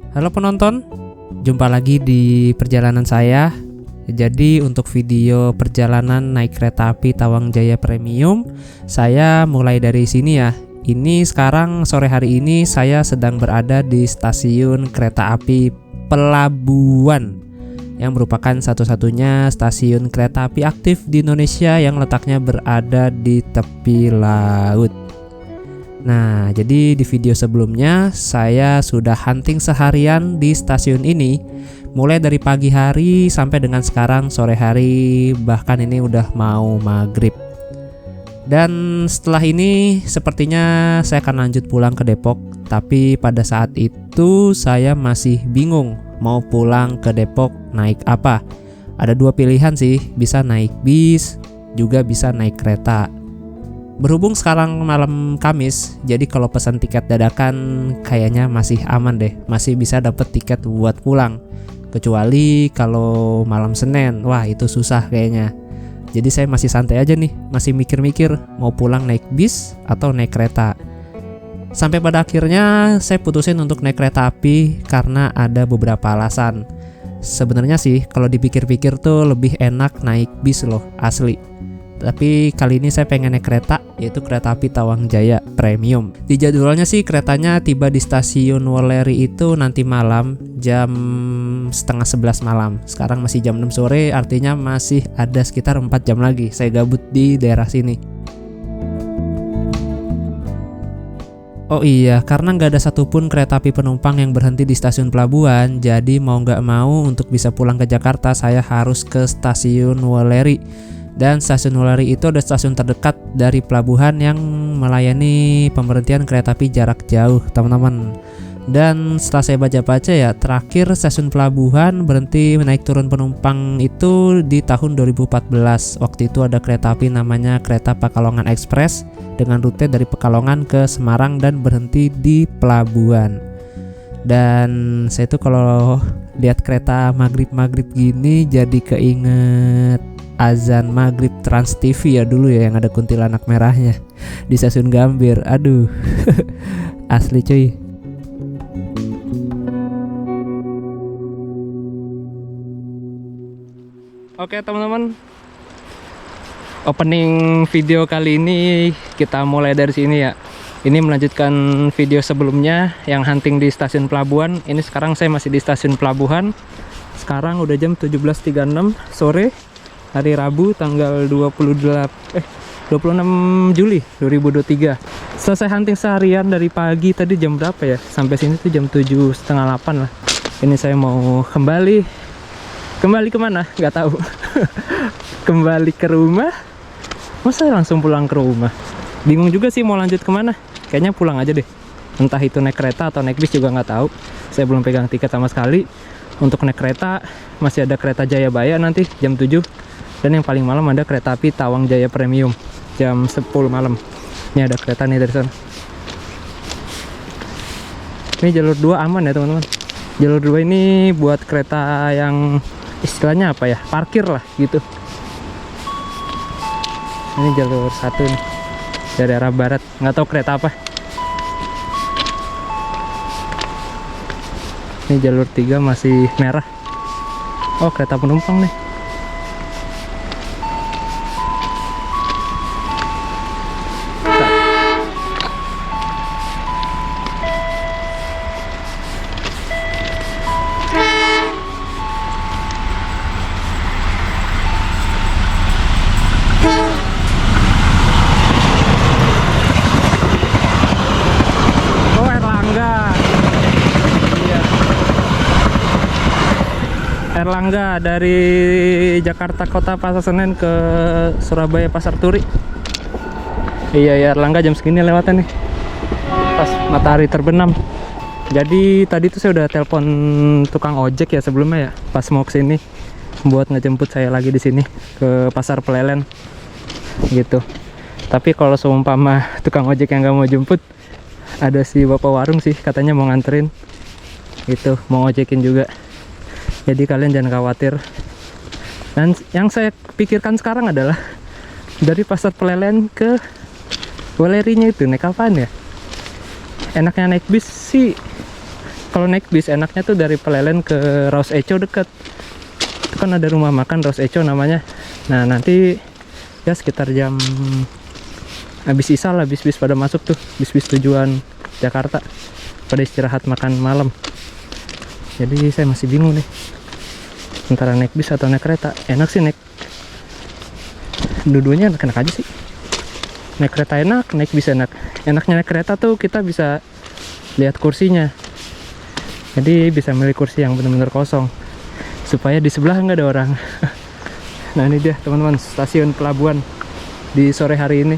Halo penonton, jumpa lagi di perjalanan saya. Jadi untuk video perjalanan naik kereta api Tawang Jaya Premium, saya mulai dari sini ya. Ini sekarang sore hari ini saya sedang berada di stasiun kereta api Pelabuhan, yang merupakan satu-satunya stasiun kereta api aktif di Indonesia yang letaknya berada di tepi laut. Nah, jadi di video sebelumnya saya sudah hunting seharian di stasiun ini, mulai dari pagi hari sampai dengan sekarang sore hari, bahkan ini udah mau maghrib. Dan setelah ini sepertinya saya akan lanjut pulang ke Depok, tapi pada saat itu saya masih bingung mau pulang ke Depok naik apa. Ada dua pilihan sih, bisa naik bis, juga bisa naik kereta. Berhubung sekarang malam Kamis, jadi kalau pesan tiket dadakan kayaknya masih aman deh, masih bisa dapet tiket buat pulang. Kecuali kalau malam Senin, wah itu susah kayaknya. Jadi saya masih santai aja nih, masih mikir-mikir mau pulang naik bis atau naik kereta. Sampai pada akhirnya saya putusin untuk naik kereta api karena ada beberapa alasan. Sebenarnya sih kalau dipikir-pikir tuh lebih enak naik bis loh, asli. Tapi kali ini saya pengen naik kereta, yaitu kereta api Tawang Jaya Premium. Di jadwalnya sih keretanya tiba di stasiun Welleri itu nanti malam jam setengah 11 malam. Sekarang masih jam 6 sore, artinya masih ada sekitar 4 jam lagi saya gabut di daerah sini. Oh iya, karena nggak ada satupun kereta api penumpang yang berhenti di stasiun Pelabuhan, jadi mau nggak mau untuk bisa pulang ke Jakarta saya harus ke stasiun Welleri. Dan stasiun Welleri itu ada stasiun terdekat dari pelabuhan yang melayani pemberhentian kereta api jarak jauh, teman-teman. Dan setelah saya baca-baca ya, terakhir stasiun Pelabuhan berhenti naik turun penumpang itu di tahun 2014. Waktu itu ada kereta api namanya Kereta Pekalongan Express dengan rute dari Pekalongan ke Semarang dan berhenti di Pelabuhan. Dan saya tuh kalau lihat kereta maghrib-maghrib gini jadi keinget azan maghrib Trans TV ya dulu ya, yang ada kuntilanak merahnya di stasiun Gambir. Aduh, asli cuy. Oke teman-teman, opening video kali ini kita mulai dari sini ya. Ini melanjutkan video sebelumnya yang hunting di stasiun Pelabuhan. Ini sekarang saya masih di stasiun Pelabuhan. Sekarang udah jam 17.36 sore, hari Rabu tanggal 26 Juli 2023. Selesai hunting seharian dari pagi tadi jam berapa ya? Sampai sini tuh jam 7:30-8 lah. Ini saya mau kembali kemana? Nggak tahu. Kembali ke rumah. Masa langsung pulang ke rumah? Bingung juga sih mau lanjut kemana. Kayaknya pulang aja deh. Entah itu naik kereta atau naik bis juga nggak tahu. Saya belum pegang tiket sama sekali. Untuk naik kereta masih ada kereta Jayabaya nanti jam 7. Dan yang paling malam ada kereta api Tawang Jaya Premium jam 10 malam. Ini ada kereta nih dari sana. Ini jalur 2 aman ya teman-teman. Jalur 2 ini buat kereta yang istilahnya apa ya, parkir lah gitu. Ini jalur 1 nih, dari arah barat. Nggak tahu kereta apa. Ini jalur 3 masih merah. Oh, kereta penumpang nih. Erlangga dari Jakarta Kota Pasar Senen ke Surabaya Pasar Turi. Iya ya, Erlangga jam segini lewatan nih, pas matahari terbenam. Jadi tadi tuh saya udah telepon tukang ojek ya sebelumnya ya, pas mau kesini buat ngejemput saya lagi di sini ke Pasar Pelelen gitu. Tapi kalau seumpama tukang ojek yang nggak mau jemput, ada si bapak warung sih katanya mau nganterin gitu, mau ngojekin juga. Jadi kalian jangan khawatir. Dan yang saya pikirkan sekarang adalah dari Pasar Pelelen ke Welerinya itu naik apaan ya? Enaknya naik bis sih Kalau naik bis enaknya tuh dari Pelelen ke Raus Eco deket. Itu kan ada rumah makan Raus Eco namanya. Nah nanti ya sekitar jam habis isya lah bis-bis pada masuk tuh, bis-bis tujuan Jakarta pada istirahat makan malam. Jadi saya masih bingung nih antara naik bis atau naik kereta. Enak sih naik, dua-duanya enak-enak aja sih. Naik kereta enak, naik bis enak. Enaknya naik kereta tuh kita bisa lihat kursinya, jadi bisa milih kursi yang benar-benar kosong supaya di sebelah nggak ada orang. Nah ini dia teman-teman, stasiun pelabuhan di sore hari ini.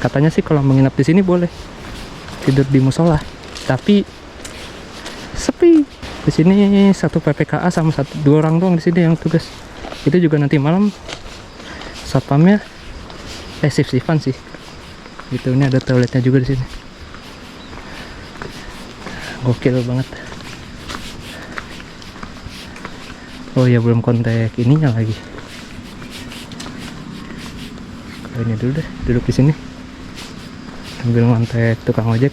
Katanya sih kalau menginap di sini boleh tidur di musola, tapi sepi. Di sini satu PPKA sama dua orang doang di sini yang tugas. Itu juga nanti malam satpamnya shift-shiftan sih. Gitu, ini ada toiletnya juga di sini. Gokil banget. Oh ya, belum kontak ininya lagi. Kalau ini dulu deh, duduk di sini sambil ngontek tukang ojek.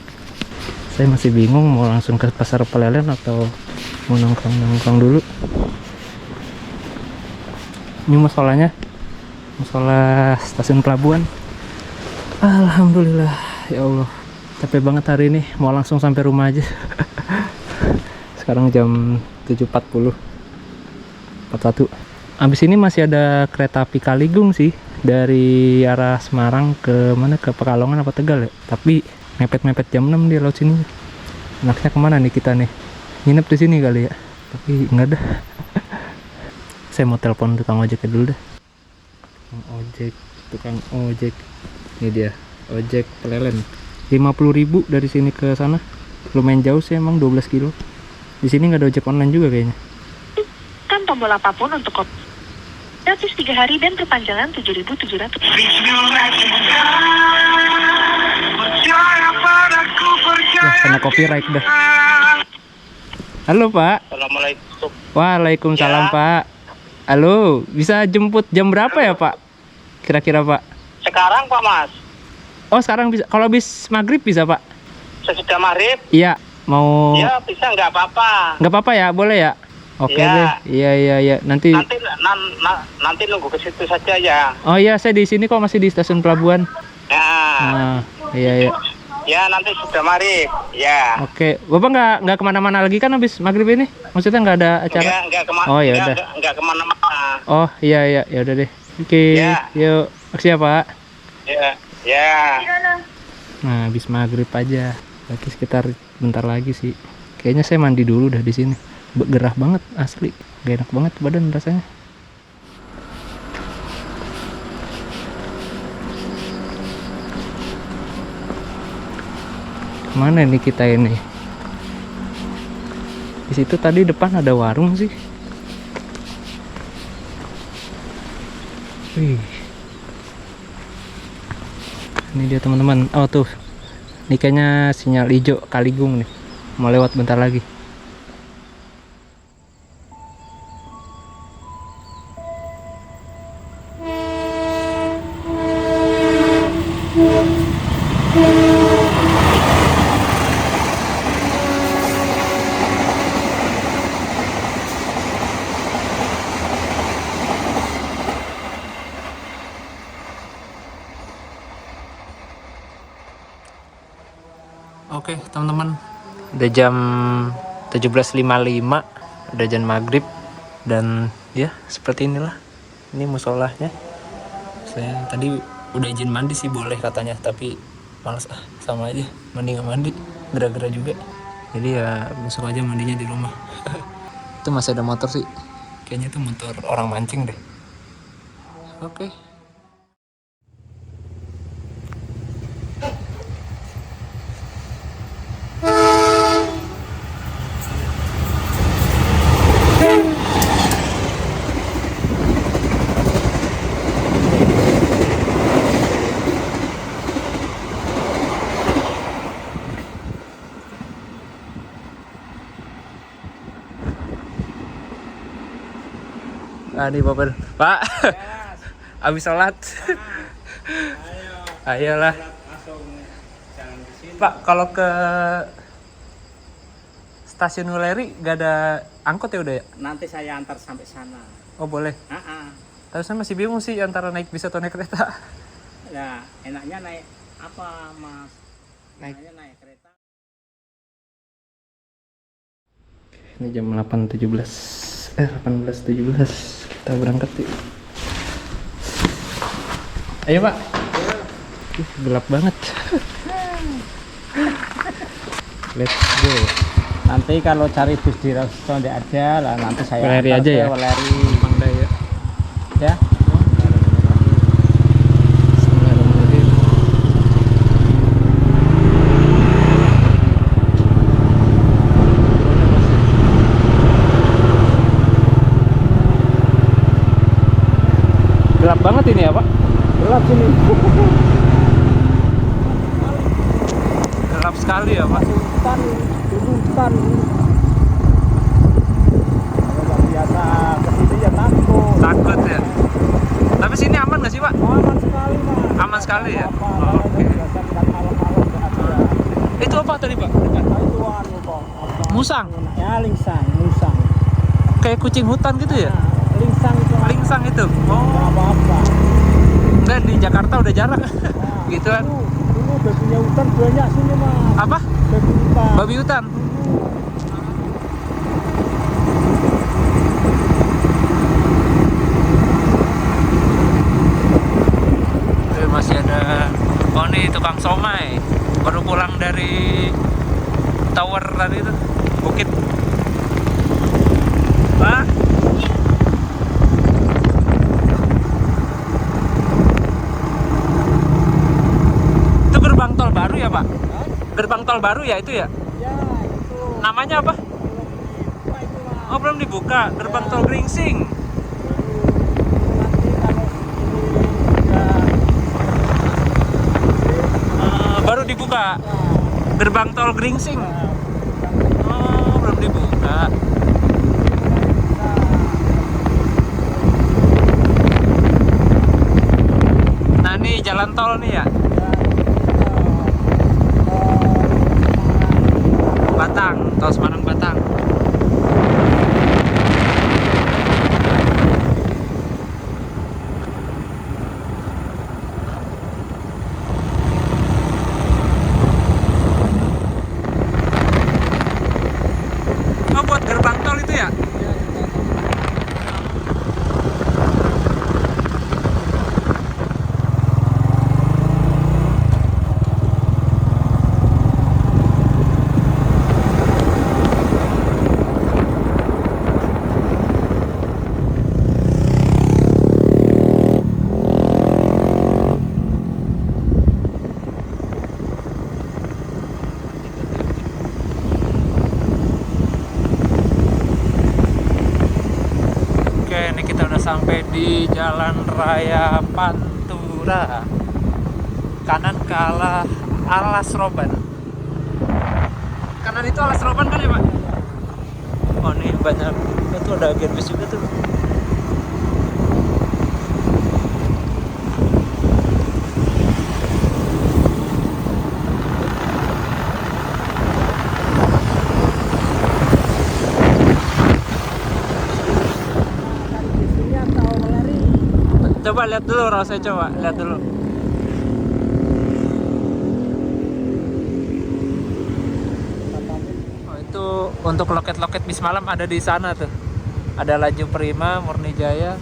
Saya masih bingung mau langsung ke pasar Pelelen atau mau nongkrong dulu. Ini musolanya, musola stasiun pelabuhan. Alhamdulillah, ya Allah, capek banget hari ini, mau langsung sampai rumah aja. Sekarang jam 7.40, 41. Abis ini masih ada kereta api Kaligung sih, dari arah Semarang ke mana, ke Pekalongan apa Tegal ya. Tapi mepet-mepet jam 6 dia laut sini. Enaknya kemana nih kita nih? Nginep di sini kali ya, tapi enggak dah. Saya mau telepon tukang ojek dulu dah. Tukang ojek. Ini dia, ojek Pelelen. 50.000 dari sini ke sana. Lumayan jauh sih emang, 12 kilo. Di sini nggak ada ojek online juga kayaknya. Kan tombol apapun untuk kopi. Gratis 3 hari dan perpanjangan 7.700. Ya, kena copyright dah. Halo Pak. Assalamualaikum. Waalaikumsalam ya. Pak. Halo, bisa jemput jam berapa ya Pak? Kira-kira Pak? Sekarang Pak Mas. Oh sekarang bisa. Kalau habis maghrib bisa Pak? Sesudah maghrib? Iya. Mau? Ya bisa, nggak apa-apa. Nggak apa-apa ya, boleh ya? Oke ya. Deh. Iya. Nanti nunggu ke situ saja ya. Oh iya, saya di sini kok, masih di stasiun pelabuhan. Ya. Nah, iya. Ya nanti sudah maghrib. Ya. Oke, Bapak nggak kemana-mana lagi kan habis maghrib ini? Maksudnya nggak ada acara? Nggak kemana. Oh ya udah. Nggak kemana-mana. Oh iya, ya udah deh. Oke. Ya. Yuk, makasih ya Pak. Ya. Nah, habis maghrib aja. Lagi sekitar bentar lagi sih. Kayaknya saya mandi dulu dah di sini. Gerah banget asli. Gak enak banget badan rasanya. Mana nih kita ini? Di situ tadi depan ada warung sih. Wih. Ini dia teman-teman. Oh tuh. Ini kayaknya sinyal hijau Kaligung nih. Mau lewat bentar lagi. Oke teman-teman, udah jam 17.55, udah jam maghrib. Dan ya seperti inilah, ini musolahnya. Saya tadi udah izin mandi sih, boleh katanya, tapi males sama aja, mandi nggak mandi, gerah-gerah juga. Jadi ya besok aja mandinya di rumah. Itu masih ada motor sih, kayaknya itu motor orang mancing deh. Oke. Nih Bapak. Pak. Yes. Abis sholat. Ayolah. Pak, kalau ke stasiun Wuleri gak ada angkot ya udah ya? Nanti saya antar sampai sana. Oh boleh. Tapi saya masih bingung sih antara naik bis atau naik kereta. Nah, enaknya naik apa, Mas? Naik. Enaknya naik kereta. Ini jam 18:17. Kita berangkat yuk. Ayo Pak. Gelap banget. Let's go. Nanti kalau cari bus di restoran tidak ada lah, nanti saya Wuleri antar aja ke ya? Wuleri. Mangdaya. Ya. Gelap banget ini ya Pak? Gelap sini. Gelap sekali ya Pak? Hutan. Kalau biasa kesini ya takut. Takut ya? Tapi sini aman nggak sih Pak? Aman sekali, Mas. Aman sekali ya? Apa-apa, Oke. biasa kita malam-malam nggak ada. Itu apa tadi Pak? Nah, itu anu kok. Apa? Musang? Ya, lingsang. Kayak kucing hutan gitu ya? Nah, lingsang itu. Lingsang itu? Nggak Oh, apa-apa. enggak di Jakarta udah jarang. Nah, Gitu kan? Dulu babinya hutan banyak sini, Mas. Apa? Babi hutan. Babi hutan? Masih ada, oh nih tukang somai baru pulang dari tower tadi itu, bukit. Pak, itu gerbang tol baru ya Pak? Gerbang tol baru ya itu ya? Ya, itu. Namanya apa? Apa itu, Mas? Oh belum dibuka, gerbang tol Gringsing. Nanti kalau ini udah Baru dibuka gerbang tol Gringsing. Oh belum dibuka. Nah ini jalan tol nih ya, Batang, tol Semarang Batang. Oh buat gerbang tol itu ya? Oke, ini kita udah sampai di Jalan Raya Pantura. Kanan ke arah Alas Roban. Kanan itu Alas Roban kan ya Pak? Oh nih banyak, itu ada agen bis juga tuh. sini atau Wuleri? Coba lihat dulu, saya coba lihat dulu. Oh, itu untuk loket-loket bis malam ada di sana tuh. Ada Laju Prima, Murni Jaya.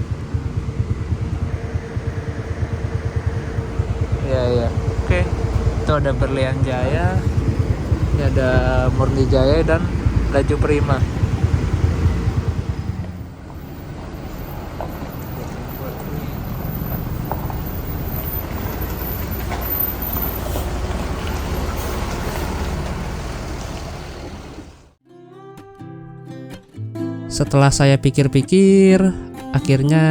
Iya iya. Oke. Itu ada Berlian Jaya. Ini ada Murni Jaya dan Laju Prima. Setelah saya pikir-pikir, akhirnya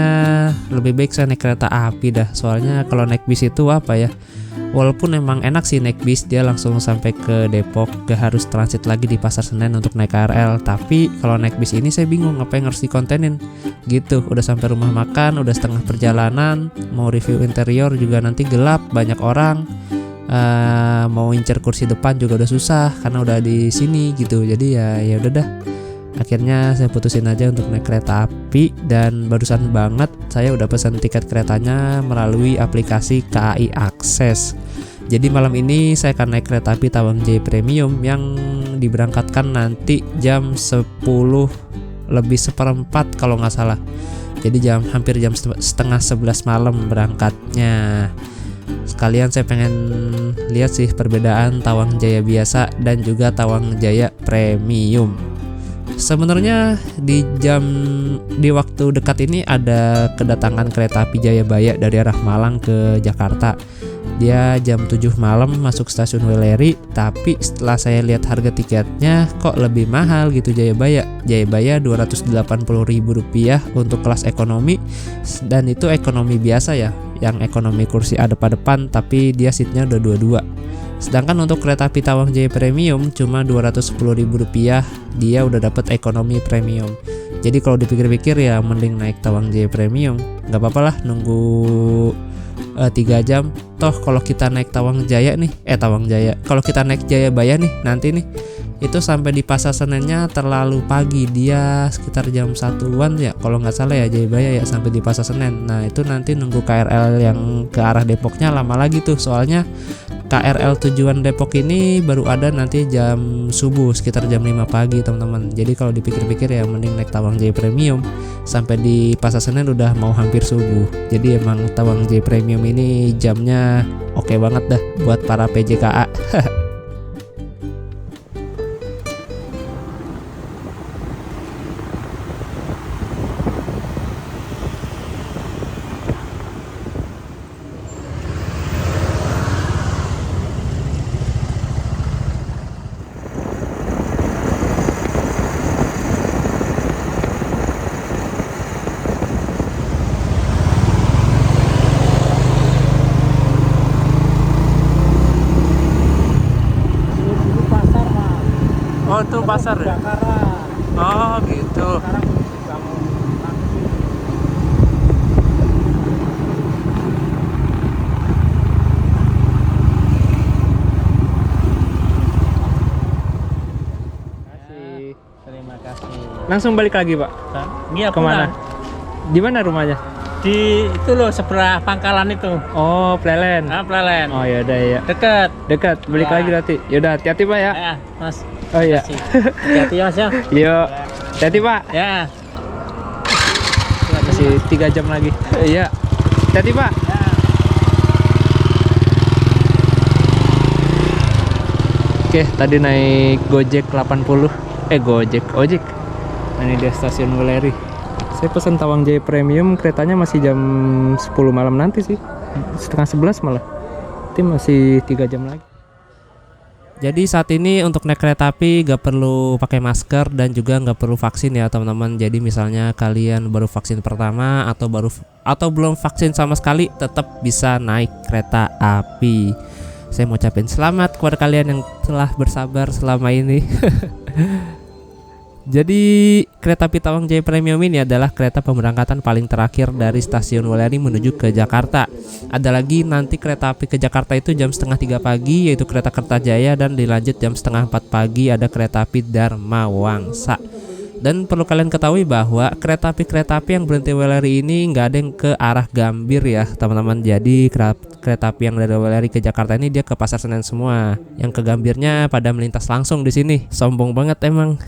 lebih baik saya naik kereta api dah. Soalnya kalau naik bis itu apa ya, walaupun emang enak sih naik bis, dia langsung sampai ke Depok, gak harus transit lagi di Pasar Senen untuk naik KRL. Tapi kalau naik bis ini saya bingung apa yang harus dikontenin gitu. Udah sampai rumah makan, udah setengah perjalanan, mau review interior juga nanti gelap, banyak orang. mau incer kursi depan juga udah susah karena udah di sini gitu. Jadi ya udah dah. Akhirnya saya putusin aja untuk naik kereta api, dan barusan banget saya udah pesan tiket keretanya melalui aplikasi KAI Akses. Jadi malam ini saya akan naik kereta api Tawang Jaya Premium yang diberangkatkan nanti jam 10 lebih seperempat kalau nggak salah. Jadi hampir jam setengah 11 malam berangkatnya. Sekalian saya pengen lihat sih perbedaan Tawang Jaya biasa dan juga Tawang Jaya Premium. Sebenarnya di waktu dekat ini ada kedatangan kereta api Jayabaya dari arah Malang ke Jakarta. Dia jam 7 malam masuk stasiun Welleri, tapi setelah saya lihat harga tiketnya kok lebih mahal gitu Jayabaya. Jayabaya Rp280.000 untuk kelas ekonomi, dan itu ekonomi biasa ya, yang ekonomi kursi depan tapi dia seatnya udah 22. Sedangkan untuk kereta api Tawang Jaya Premium cuma Rp210.000, dia udah dapat ekonomi premium. Jadi kalau dipikir-pikir ya mending naik Tawang Jaya Premium. Gak apa-apa lah nunggu 3 jam. Toh kalau kita naik Tawang Jaya kalau kita naik Jayabaya nih nanti nih, itu sampai di Pasar Senennya terlalu pagi, dia sekitar jam 1-an ya kalau nggak salah ya Jayabaya ya, sampai di Pasar Senen. Nah itu nanti nunggu KRL yang ke arah Depoknya lama lagi tuh, soalnya KRL tujuan Depok ini baru ada nanti jam subuh sekitar jam 5 pagi teman-teman. Jadi kalau dipikir-pikir ya mending naik Tawang Jaya Premium, sampai di Pasar Senen udah mau hampir subuh. Jadi emang Tawang Jaya Premium ini jamnya oke banget dah buat para PJKA. Oh itu pasar ya? Oh gitu. Terima kasih. Langsung balik lagi Pak? Iya, kemana? Di mana rumahnya? Di itu loh, sebelah pangkalan itu. Oh Plelen. Plelen. Oh ya udah ya. Dekat. Balik lagi nanti. Yaudah hati-hati Pak ya. Ya, Mas. Oh iya. Hati-hati ya, Mas ya. Yuk. Hati-hati Pak. Ya. Masih 3 jam lagi. Iya. Hati-hati Pak. Ya. Oke, tadi naik Gojek 80. Ojek. Nah, ini dia stasiun Welleri. Saya pesan Tawang Jaya Premium, keretanya masih jam 10 malam nanti sih. Setengah 11 malah. Itu masih 3 jam lagi. Jadi saat ini untuk naik kereta api gak perlu pakai masker dan juga gak perlu vaksin ya teman-teman. Jadi misalnya kalian baru vaksin pertama atau belum vaksin sama sekali, tetap bisa naik kereta api. Saya mau ucapin selamat kepada kalian yang telah bersabar selama ini. Jadi kereta api Tawang Jaya Premium ini adalah kereta pemberangkatan paling terakhir dari stasiun Welleri menuju ke Jakarta. Ada lagi nanti kereta api ke Jakarta itu jam 2:30 pagi, yaitu kereta Kertajaya, dan dilanjut jam 3:30 pagi ada kereta api Dharma Wangsa. Dan perlu kalian ketahui bahwa kereta api yang berhenti Welleri ini nggak ada yang ke arah Gambir ya teman-teman. Jadi kereta api yang dari Welleri ke Jakarta ini dia ke Pasar Senen semua. Yang ke Gambirnya pada melintas langsung di sini. Sombong banget emang.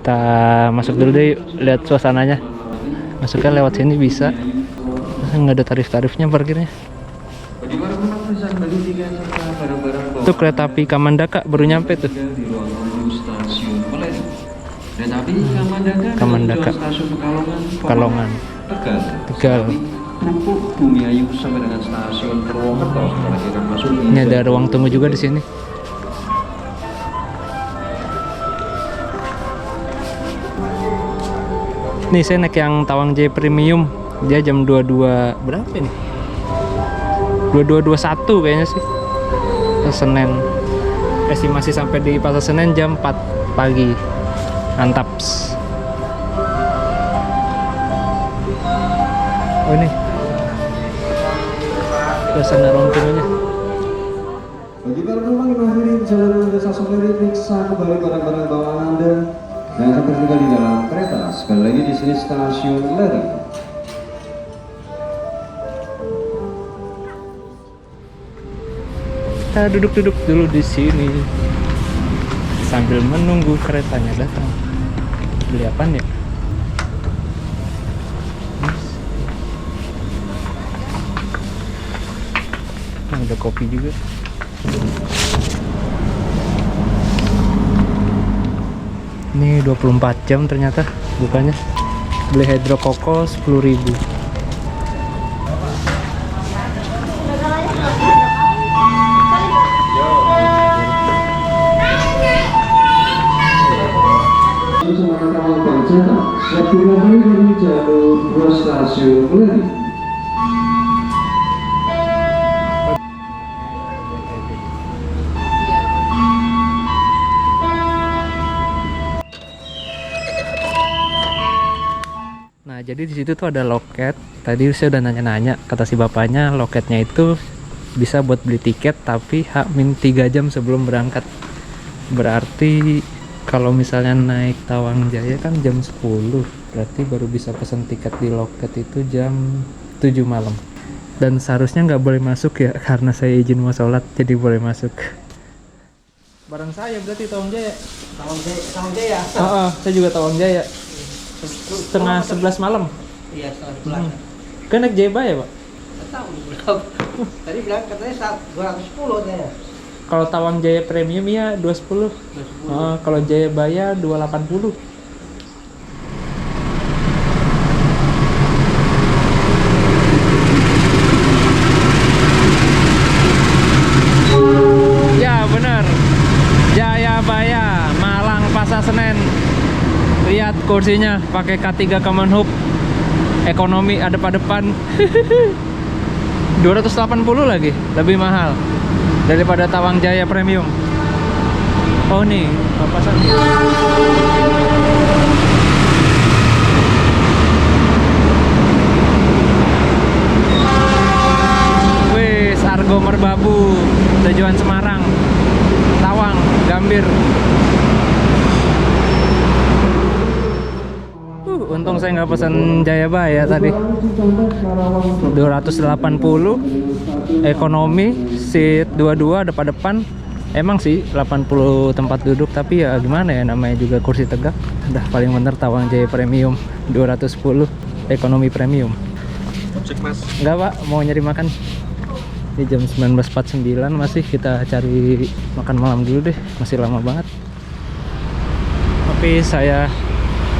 Kita masuk dulu deh, lihat suasananya. Masuknya lewat sini bisa. Nggak ada tarif-tarifnya parkirnya. Tuh kereta api Kamandaka baru nyampe tuh. Kamandaka Pekalongan Tegal. Ini ada ruang tunggu juga di sini. Nih saya naik yang Tawang Jaya Premium, dia jam 22 berapa nih? 22.21 kayaknya sih. Senin. Estimasi sampai di Pasar Senen jam 4 pagi. Mantap. Oh ini. suasana rombongannya. Bagi para penumpang yang mengakhiri perjalanan ke stasiun Leri, periksa kembali barang-barang bawaan Anda yang akan tertinggal di dalam kereta. Sekali lagi di sini stasiun Leri. Kita duduk-duduk dulu di sini sambil menunggu keretanya datang. Beli apaan ya? Ada kopi juga. Ini 24 jam ternyata bukanya. Beli hydro koko 10.000. Satu kembali dari jalur 2 stasiun Leri. Nah, jadi di situ tuh ada loket. Tadi saya udah nanya-nanya, kata si bapaknya loketnya itu bisa buat beli tiket tapi H-3 jam sebelum berangkat. Berarti kalau misalnya naik Tawang Jaya kan jam 10, berarti baru bisa pesan tiket di loket itu jam 7 malam. Dan seharusnya nggak boleh masuk ya, karena saya izin mau sholat, jadi boleh masuk. Barang saya berarti Tawang Jaya. Tawang Jaya. Saya juga Tawang Jaya. Setengah 11 malam. Iya, setengah 11. Kan naik Jaya Pak? Nggak tahu berapa. Tadi bilang katanya 210 ya. Kalau Tawang Jaya Premium ya 210. Kalau Jayabaya 280. Ya benar. Jayabaya Malang Pasar Senen. Lihat kursinya pakai K3 Common Hub. Ekonomi ada pada depan. 280 lagi, lebih mahal daripada Tawang Jaya Premium. Oh nih, apa sih? Wis, Argo Merbabu, tujuan Semarang, Tawang, Gambir. Untung saya nggak pesan Jayabaya tadi. 280 ekonomi, seat 22 depan depan. Emang sih 80 tempat duduk, tapi ya gimana ya, namanya juga kursi tegak. Udah paling bener Tawang Jaya Premium 210 ekonomi premium. Cek mas. Enggak Pak, mau nyari makan. Di jam 19.49 masih kita cari makan malam dulu deh, masih lama banget. Tapi saya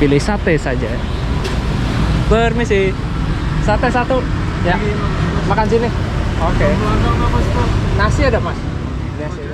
pilih sate saja. Permisi. Sate satu. Ya. Makan sini. Oke. Nasi ada, Mas? Nasi.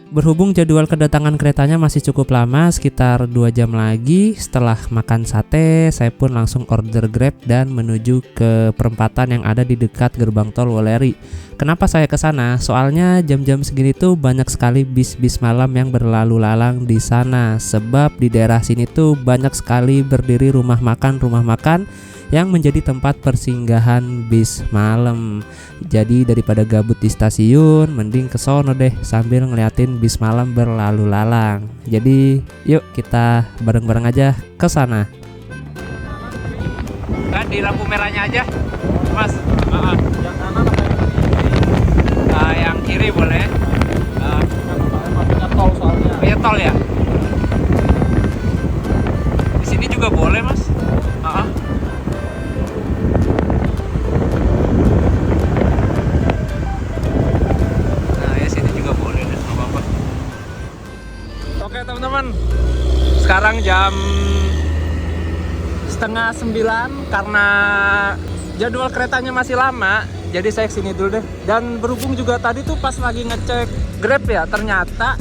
Berhubung jadwal kedatangan keretanya masih cukup lama, sekitar 2 jam lagi. Setelah makan sate, saya pun langsung order Grab dan menuju ke perempatan yang ada di dekat gerbang tol Woleri. Kenapa saya ke sana? Soalnya jam-jam segini tuh banyak sekali bis-bis malam yang berlalu lalang di sana. Sebab di daerah sini tuh banyak sekali berdiri rumah makan yang menjadi tempat persinggahan bis malam. Jadi daripada gabut di stasiun, mending ke sono deh sambil ngeliatin bis malam berlalu lalang. Jadi yuk kita bareng-bareng aja ke sana. Kan di lampu merahnya aja, Mas. Yang kanan apa yang kiri boleh. Tol soalnya. Oh, ya tol ya. Di sini juga boleh, Mas. Teman-teman, sekarang jam 8:30 karena jadwal keretanya masih lama, jadi saya kesini dulu deh. Dan berhubung juga tadi tuh pas lagi ngecek Grab ya, ternyata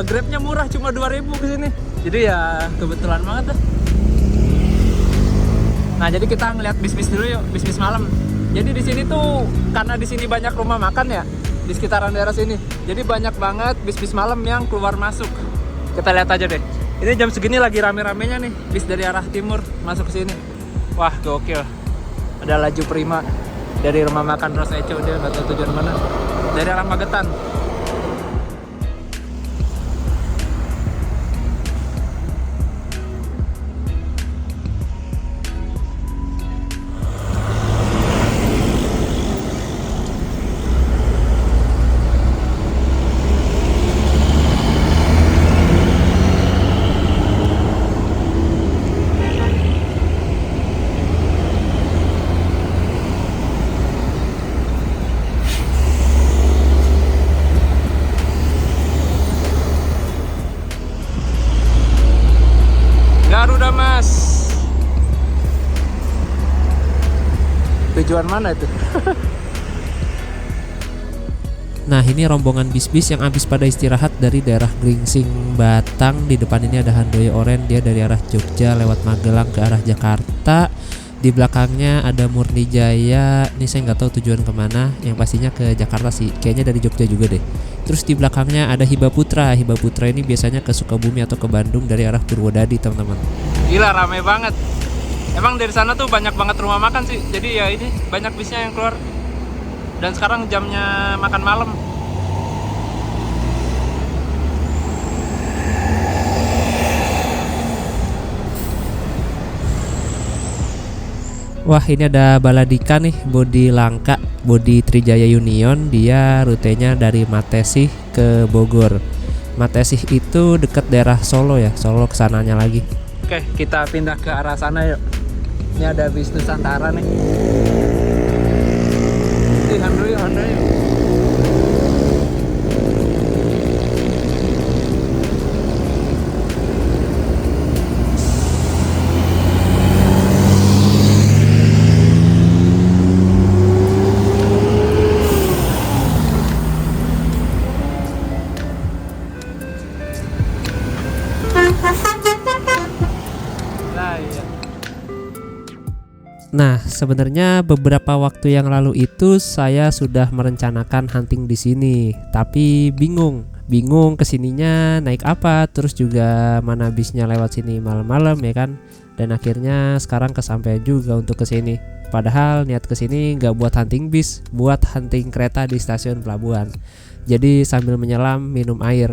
Grabnya murah, cuma 2.000 kesini. Jadi ya kebetulan banget deh. Nah jadi kita ngeliat bis-bis dulu yuk, bis-bis malam. Jadi di sini tuh karena di sini banyak rumah makan ya di sekitaran daerah sini, jadi banyak banget bis-bis malam yang keluar masuk. Kita lihat aja deh. Ini jam segini lagi rame-ramenya nih, bis dari arah timur masuk ke sini. Wah, gokil. Ada laju prima dari rumah makan Ros Eco, dia nggak tahu tujuan mana. Dari arah Magetan. Garuda Mas. Tujuan mana itu? Nah, ini rombongan bis-bis yang habis pada istirahat dari daerah Gringsing, Batang. Di depan ini ada Handoyo Oren, dia dari arah Jogja lewat Magelang ke arah Jakarta. Di belakangnya ada Murni Jaya. Ini saya nggak tahu tujuan kemana. Yang pastinya ke Jakarta sih. Kayaknya dari Jogja juga deh. Terus di belakangnya ada Hiba Putra. Hiba Putra ini biasanya ke Sukabumi atau ke Bandung dari arah Purwodadi, teman-teman. Gila, rame banget. Emang dari sana tuh banyak banget rumah makan sih. Jadi ya ini banyak bisnya yang keluar. Dan sekarang jamnya makan malam. Wah, ini ada Baladika nih, bodi Langka, bodi Trijaya Union. Dia rutenya dari Matesih ke Bogor. Matesih itu dekat daerah Solo ya, Solo kesananya lagi. Oke, kita pindah ke arah sana yuk. Ini ada bis Nusantara nih. Handoyo. Nah, sebenarnya beberapa waktu yang lalu itu saya sudah merencanakan hunting di sini, tapi bingung kesininya naik apa, terus juga mana bisnya lewat sini malam-malam ya kan. Dan akhirnya sekarang kesampaian juga untuk kesini. Padahal niat kesini nggak buat hunting bis, buat hunting kereta di stasiun pelabuhan. Jadi sambil menyelam minum air.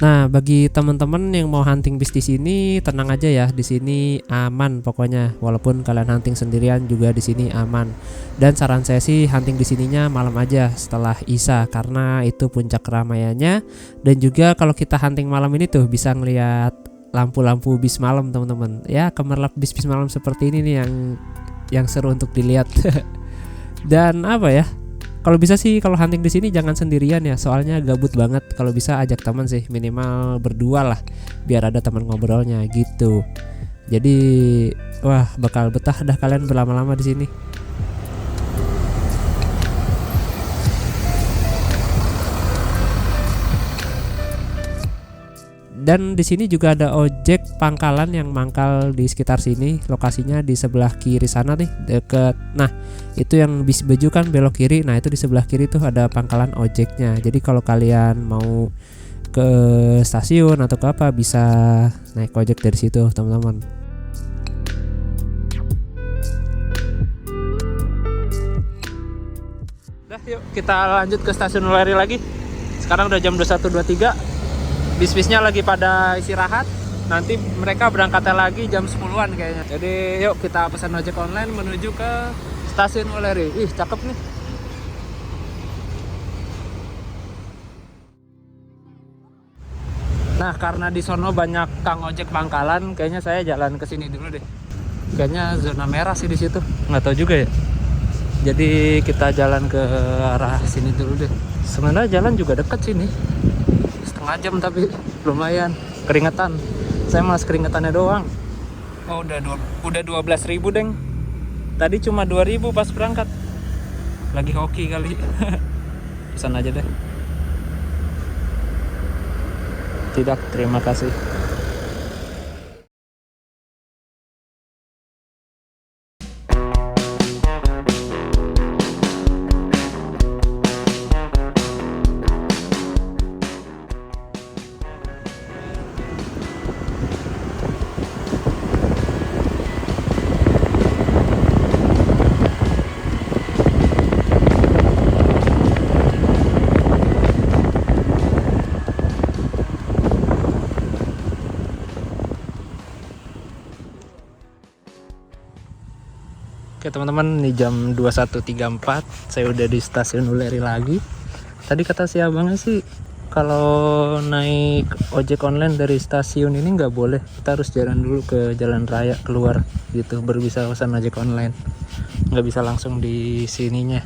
Nah, bagi teman-teman yang mau hunting bis di sini, tenang aja ya, di sini aman pokoknya. Walaupun kalian hunting sendirian juga di sini aman. Dan saran saya sih hunting di sininya malam aja setelah Isya, karena itu puncak keramaiannya. Dan juga kalau kita hunting malam ini tuh bisa ngelihat lampu-lampu bis malam, teman-teman. Ya, kemerlap bis-bis malam seperti ini nih yang seru untuk dilihat. Dan apa ya? Kalau bisa sih kalau hunting di sini jangan sendirian ya, soalnya gabut banget. Kalau bisa ajak teman sih, minimal berdua lah, biar ada teman ngobrolnya gitu. Jadi wah, bakal betah dah kalian berlama-lama di sini. Dan di sini juga ada ojek pangkalan yang mangkal di sekitar sini. Lokasinya di sebelah kiri sana nih, deket. Nah, itu yang bis Beju kan belok kiri. Nah, itu di sebelah kiri tuh ada pangkalan ojeknya. Jadi kalau kalian mau ke stasiun atau ke apa, bisa naik ojek dari situ, teman-teman. Udah, yuk kita lanjut ke stasiun Weleri lagi. Sekarang udah jam 21.23. Bis-bisnya lagi pada istirahat. Nanti mereka berangkatnya lagi jam 10-an kayaknya. Jadi yuk kita pesan ojek online menuju ke stasiun Weleri. Ih, cakep nih. Nah, karena di sono banyak kang ojek pangkalan, kayaknya saya jalan ke sini dulu deh. Kayaknya zona merah sih di situ. Nggak tahu juga ya. Jadi kita jalan ke arah sini dulu deh. Sebenarnya jalan juga deket sini. Setengah jam tapi lumayan. Keringetan. Saya malas keringetannya doang. Oh, udah 12.000 deng. Tadi cuma 2.000 pas berangkat. Lagi hoki kali. Pesan aja deh. Tidak, terima kasih. Oke teman-teman, ini jam 21.34, saya udah di stasiun Wuleri lagi. Tadi kata si abangnya sih kalau naik ojek online dari stasiun ini nggak boleh, kita harus jalan dulu ke jalan raya keluar gitu baru bisa pesan ojek online, nggak bisa langsung di sininya.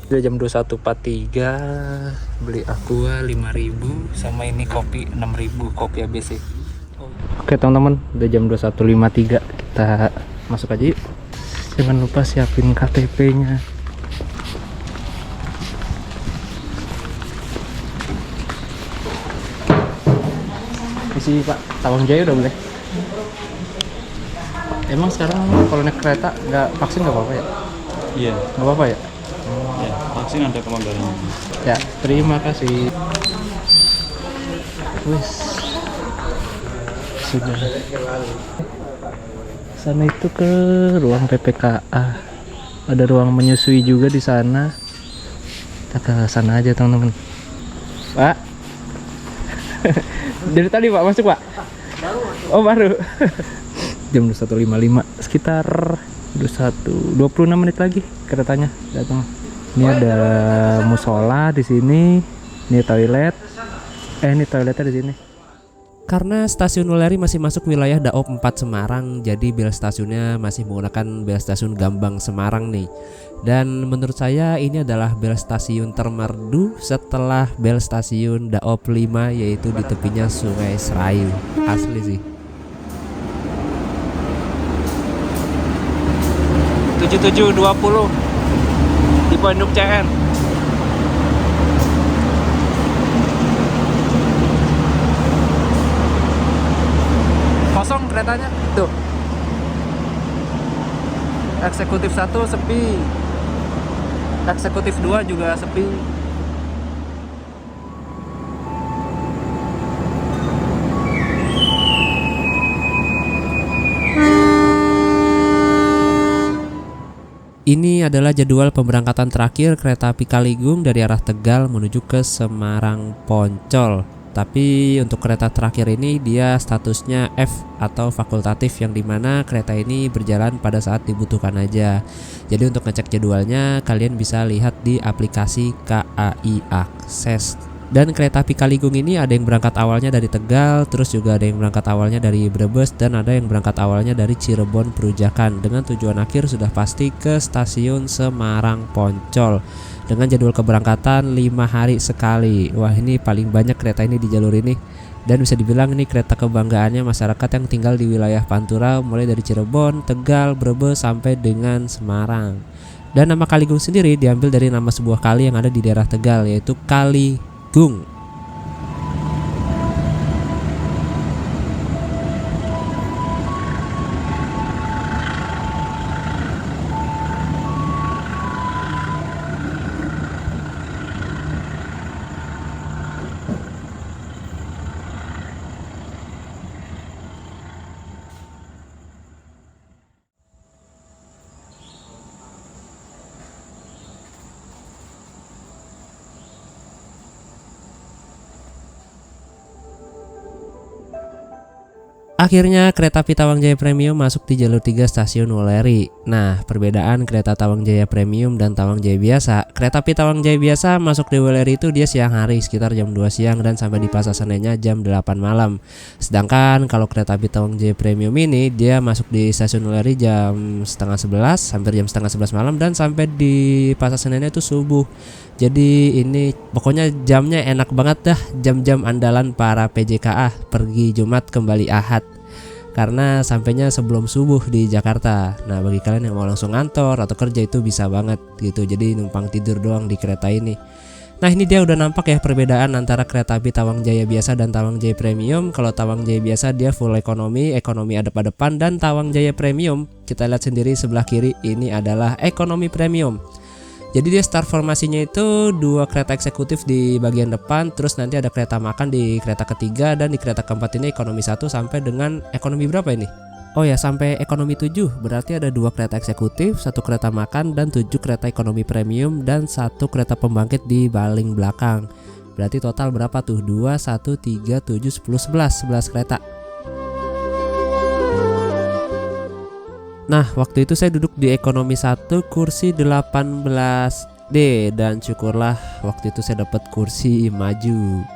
Udah jam 21.43, beli aqua 5.000 sama ini kopi 6.000, kopi ABC. Oke teman-teman, udah jam 21.53, kita masuk aja yuk. Jangan lupa siapin KTP-nya. Isi Pak, Tawang Jaya udah boleh? Emang sekarang kalau naik kereta nggak vaksin nggak apa-apa ya? Iya, Nggak apa-apa ya? ya, vaksin ada kelonggaran. Ya, terima kasih. Wis. Sudah. Sana itu ke ruang PPKA. Ada ruang menyusui juga di sana. Kita ke sana aja, teman-teman. Pak. Dari tadi Pak masuk, Pak? Oh, baru. Jam 21.55, sekitar 26 menit lagi keretanya datang. Ini ada musola di sini, ini toilet. Ini toiletnya di sini. Karena stasiun Wuleri masih masuk wilayah Daop 4 Semarang, jadi bel stasiunnya masih menggunakan bel stasiun Gambang Semarang nih. Dan menurut saya ini adalah bel stasiun termerdu setelah bel stasiun Daop 5, yaitu di tepinya Sungai Serayu. Asli sih. 7720 di Bandung CN. Kosong keretanya tuh. Eksekutif 1 sepi, eksekutif 2 juga sepi. Ini adalah jadwal pemberangkatan terakhir kereta api Kaligung dari arah Tegal menuju ke Semarang Poncol. Tapi untuk kereta terakhir ini dia statusnya F atau fakultatif, yang dimana kereta ini berjalan pada saat dibutuhkan aja. Jadi untuk ngecek jadwalnya kalian bisa lihat di aplikasi KAI Akses. Dan kereta api Kaligung ini ada yang berangkat awalnya dari Tegal, terus juga ada yang berangkat awalnya dari Brebes, dan ada yang berangkat awalnya dari Cirebon Perujakan, dengan tujuan akhir sudah pasti ke stasiun Semarang Poncol dengan jadwal keberangkatan 5 hari sekali. Wah, ini paling banyak kereta ini di jalur ini, dan bisa dibilang ini kereta kebanggaannya masyarakat yang tinggal di wilayah Pantura, mulai dari Cirebon, Tegal, Brebes sampai dengan Semarang. Dan nama Kaligung sendiri diambil dari nama sebuah kali yang ada di daerah Tegal, yaitu Kaligung. Akhirnya kereta api Tawang Jaya Premium masuk di jalur 3 stasiun Wuleri. Nah, perbedaan kereta Tawang Jaya Premium dan Tawang Jaya biasa. Kereta api Tawang Jaya biasa masuk di Wuleri itu dia siang hari sekitar jam 2 siang dan sampai di Pasar Senennya jam 8 malam. Sedangkan kalau kereta api Tawang Jaya Premium ini dia masuk di stasiun Wuleri jam setengah 11, hampir jam setengah 11 malam, dan sampai di Pasar Senennya itu subuh. Jadi ini pokoknya jamnya enak banget dah, jam-jam andalan para PJKA pergi Jumat kembali Ahad, karena sampainya sebelum subuh di Jakarta. Nah, bagi kalian yang mau langsung ngantor atau kerja itu bisa banget gitu, jadi numpang tidur doang di kereta ini. Nah, ini dia udah nampak ya perbedaan antara kereta api Tawang Jaya biasa dan Tawang Jaya Premium. Kalau Tawang Jaya biasa dia full ekonomi adep-adepan, dan Tawang Jaya Premium kita lihat sendiri sebelah kiri ini adalah ekonomi premium. Jadi dia start formasinya itu 2 kereta eksekutif di bagian depan, terus nanti ada kereta makan di kereta ketiga, dan di kereta keempat ini ekonomi 1 sampai dengan ekonomi berapa ini? Oh ya, sampai ekonomi 7. Berarti ada 2 kereta eksekutif, 1 kereta makan, dan 7 kereta ekonomi premium, dan 1 kereta pembangkit di baling belakang. Berarti total berapa tuh? 2, 1, 3, 7, 10, 11 kereta. Nah, waktu itu saya duduk di ekonomi 1 kursi 18D dan syukurlah waktu itu saya dapat kursi maju.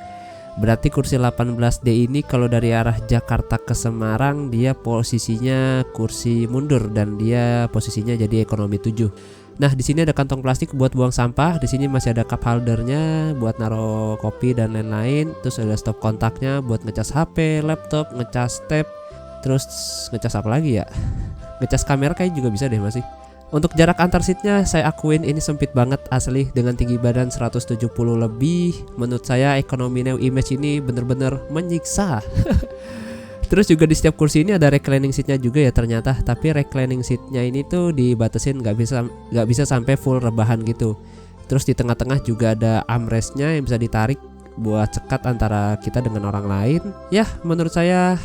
Berarti kursi 18D ini kalau dari arah Jakarta ke Semarang dia posisinya kursi mundur dan dia posisinya jadi ekonomi 7. Nah, di sini ada kantong plastik buat buang sampah, di sini masih ada cup holdernya buat naruh kopi dan lain-lain. Terus ada stop kontaknya buat ngecas HP, laptop, ngecas tab. Terus ngecas apa lagi ya? Ngecas kamera kayak juga bisa deh masih. Untuk jarak antar seatnya saya akuin ini sempit banget asli, dengan tinggi badan 170 lebih. Menurut saya ekonomi Neo Image ini bener-bener menyiksa. Terus juga di setiap kursi ini ada reclining seatnya juga ya ternyata. Tapi reclining seatnya ini tuh dibatasin nggak bisa sampai full rebahan gitu. Terus di tengah-tengah juga ada armrestnya yang bisa ditarik buat sekat antara kita dengan orang lain. Ya menurut saya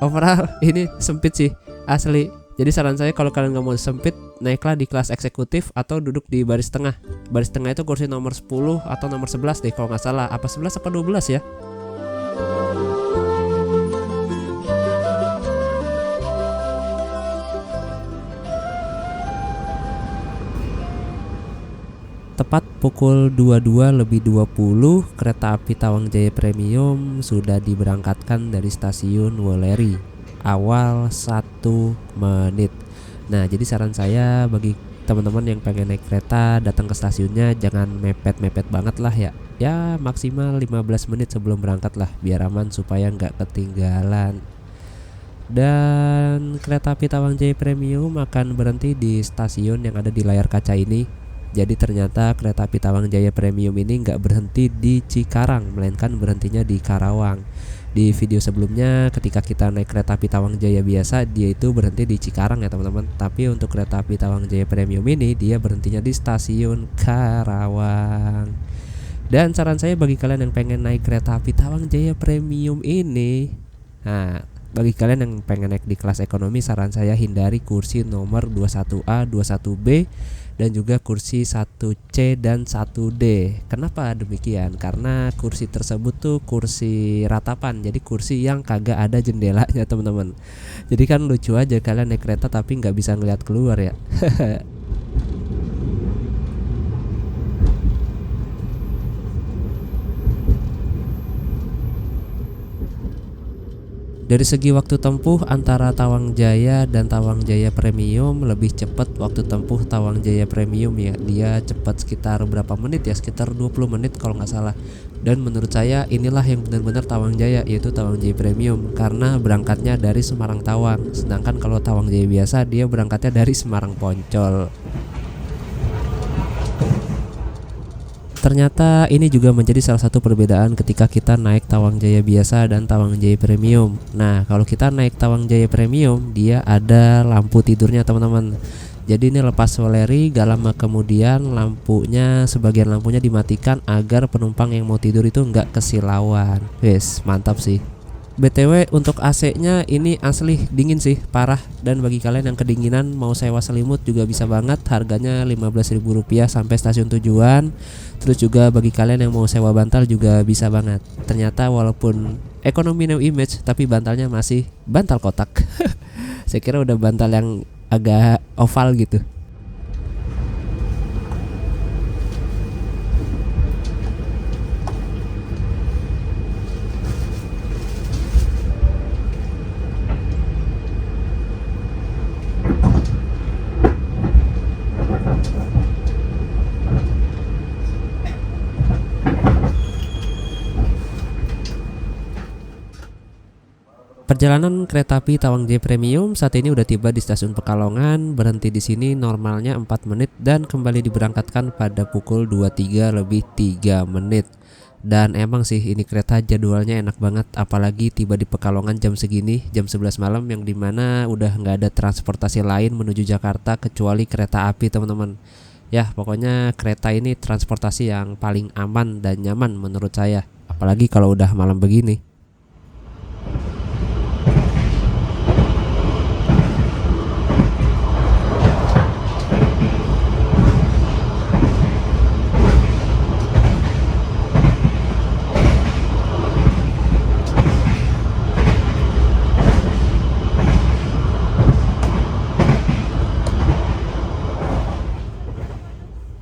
overall ini sempit sih asli. Jadi saran saya kalau kalian nggak mau sempit, naiklah di kelas eksekutif atau duduk di baris tengah. Baris tengah itu kursi nomor 10 atau nomor 11 deh kalau nggak salah. Apa 11 apa 12 ya? Tepat pukul 22:20 kereta api Tawang Jaya Premium sudah diberangkatkan dari stasiun Woleri. Awal 1 menit. Nah, jadi saran saya bagi teman-teman yang pengen naik kereta datang ke stasiunnya jangan mepet-mepet banget lah ya. Ya maksimal 15 menit sebelum berangkat lah biar aman supaya nggak ketinggalan. Dan kereta api Tawang Jaya Premium akan berhenti di stasiun yang ada di layar kaca ini. Jadi ternyata kereta api Tawang Jaya Premium ini nggak berhenti di Cikarang, melainkan berhentinya di Karawang. Di video sebelumnya ketika kita naik kereta api Tawang Jaya biasa dia itu berhenti di Cikarang ya teman-teman. Tapi untuk kereta api Tawang Jaya Premium ini dia berhentinya di stasiun Karawang. Dan saran saya bagi kalian yang pengen naik kereta api Tawang Jaya Premium ini, nah bagi kalian yang pengen naik di kelas ekonomi, saran saya hindari kursi nomor 21A, 21B dan juga kursi 1C dan 1D. Kenapa demikian? Karena kursi tersebut tuh kursi ratapan, jadi kursi yang kagak ada jendelanya teman-teman. Jadi kan lucu aja kalian naik kereta tapi nggak bisa ngeliat keluar ya. Dari segi waktu tempuh antara Tawang Jaya dan Tawang Jaya Premium lebih cepat waktu tempuh Tawang Jaya Premium ya. Dia cepat sekitar berapa menit ya, sekitar 20 menit kalau nggak salah. Dan menurut saya inilah yang benar-benar Tawang Jaya, yaitu Tawang Jaya Premium, karena berangkatnya dari Semarang Tawang. Sedangkan kalau Tawang Jaya biasa dia berangkatnya dari Semarang Poncol. Ternyata ini juga menjadi salah satu perbedaan ketika kita naik Tawang Jaya biasa dan Tawang Jaya Premium. Nah, kalau kita naik Tawang Jaya Premium, dia ada lampu tidurnya teman-teman. Jadi ini lepas Woleri, gak lama kemudian sebagian lampunya dimatikan agar penumpang yang mau tidur itu nggak kesilauan. Wes, mantap sih. BTW untuk AC-nya ini asli dingin sih, parah. Dan bagi kalian yang kedinginan mau sewa selimut juga bisa banget. Harganya Rp15.000 sampai stasiun tujuan. Terus juga bagi kalian yang mau sewa bantal juga bisa banget. Ternyata walaupun ekonomi Neo Image tapi bantalnya masih bantal kotak. Saya kira udah bantal yang agak oval gitu. Perjalanan kereta api Tawang Jaya Premium saat ini udah tiba di stasiun Pekalongan. Berhenti di sini normalnya 4 menit dan kembali diberangkatkan pada pukul 23:03. Dan emang sih ini kereta jadwalnya enak banget, apalagi tiba di Pekalongan jam segini, jam 11 malam, yang dimana udah nggak ada transportasi lain menuju Jakarta kecuali kereta api teman-teman. Ya pokoknya kereta ini transportasi yang paling aman dan nyaman menurut saya, apalagi kalau udah malam begini.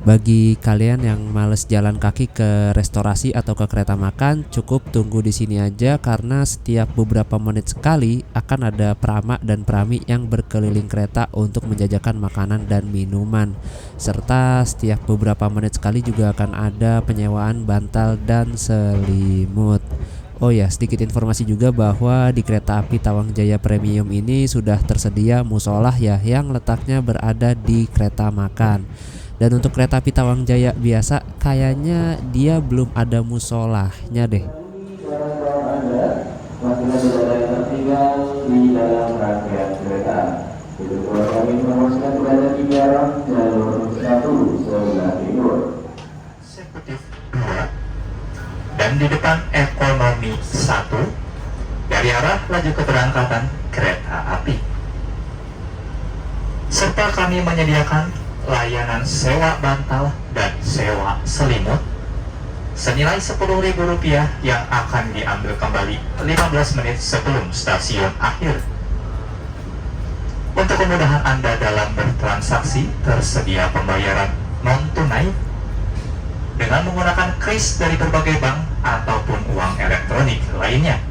Bagi kalian yang males jalan kaki ke restorasi atau ke kereta makan, cukup tunggu di sini aja karena setiap beberapa menit sekali akan ada pramak dan prami yang berkeliling kereta untuk menjajakan makanan dan minuman. Serta setiap beberapa menit sekali juga akan ada penyewaan bantal dan selimut. Oh ya, sedikit informasi juga bahwa di kereta api Tawang Jaya Premium ini sudah tersedia musolah ya yang letaknya berada di kereta makan. Dan untuk kereta api Tawang Jaya biasa kayaknya dia belum ada musolahnya deh. Masih ada yang tertinggal di dalam rangkaian kereta. Itu kami informasikan berada di jarak jalur 1 sebelah timur. Eksekutif 2 dan di depan ekonomi 1 dari arah laju keberangkatan kereta api. Serta kami menyediakan layanan sewa bantal dan sewa selimut senilai Rp10.000 yang akan diambil kembali 15 menit sebelum stasiun akhir. Untuk kemudahan Anda dalam bertransaksi, tersedia pembayaran non-tunai dengan menggunakan kris dari berbagai bank ataupun uang elektronik lainnya.